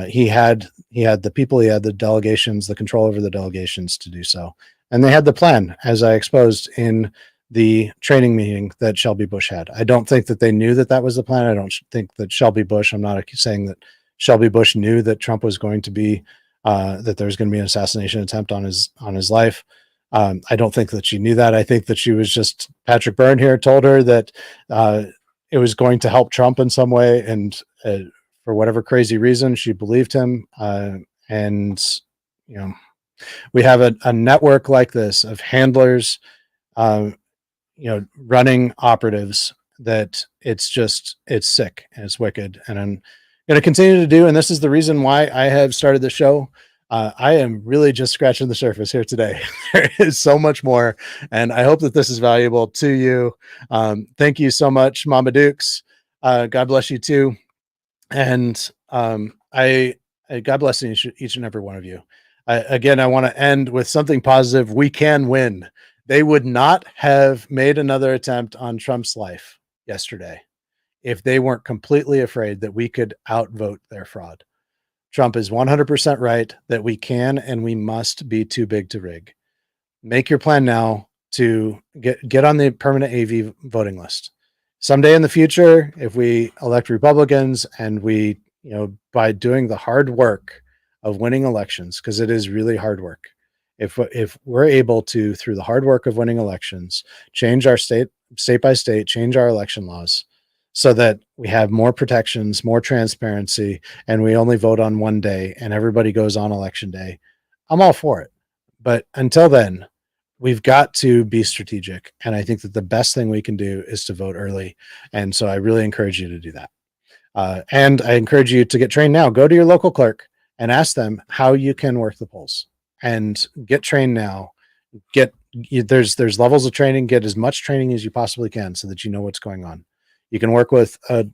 He had the people, he had the delegations, the control over the delegations to do so. And they had the plan, as I exposed in the training meeting that Shelby Bush had. I don't think that they knew that that was the plan. I don't think that Shelby Bush, I'm not saying that Shelby Bush knew that Trump was going to be, that there was going to be an assassination attempt on his life. I don't think that she knew that. I think that she was just, Patrick Byrne here told her that it was going to help Trump in some way. And for whatever crazy reason, she believed him. And, you know, we have a network like this of handlers, running operatives that it's sick and it's wicked. And I'm going to continue to do. And this is the reason why I have started the show. I am really just scratching the surface here today. There is so much more. And I hope that this is valuable to you. Thank you so much, Mama Dukes. God bless you too. And God bless each and every one of you. Again, I want to end with something positive. We can win. They would not have made another attempt on Trump's life yesterday if they weren't completely afraid that we could outvote their fraud. Trump is 100% right that we can and we must be too big to rig. Make your plan now to get on the permanent AV voting list. Someday in the future, if we elect Republicans and we, by doing the hard work of winning elections, because it is really hard work, if we're able to, through the hard work of winning elections, change our state by state, change our election laws so that we have more protections, more transparency, and we only vote on one day and everybody goes on election day, I'm all for it. But until then, we've got to be strategic. And I think that the best thing we can do is to vote early. And so I really encourage you to do that. And I encourage you to get trained now. Go to your local clerk and ask them how you can work the polls and get trained now. There's levels of training. Get as much training as you possibly can so that you know what's going on. You can work with an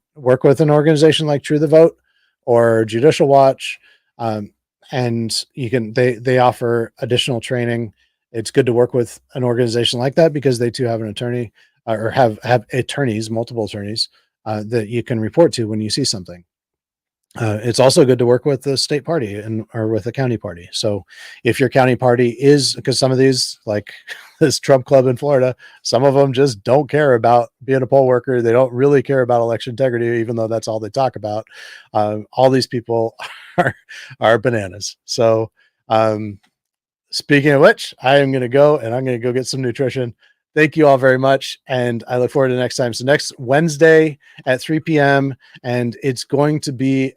organization like True the Vote or Judicial Watch, and you can they offer additional training. It's good to work with an organization like that because they too have an attorney or have attorneys, multiple attorneys that you can report to when you see something. It's also good to work with the state party or with the county party. So if your county party is, because some of these, like this Trump club in Florida, some of them just don't care about being a poll worker. They don't really care about election integrity, even though that's all they talk about. All these people are bananas. So speaking of which, I am going to go and I'm going to go get some nutrition. Thank you all very much. And I look forward to next time. So next Wednesday at 3 p.m. And it's going to be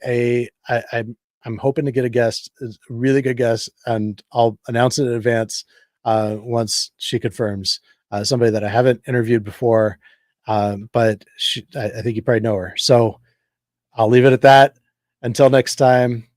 I'm hoping to get a guest, a really good guest, and I'll announce it in advance once she confirms, somebody that I haven't interviewed before. But I think you probably know her. So I'll leave it at that. Until next time,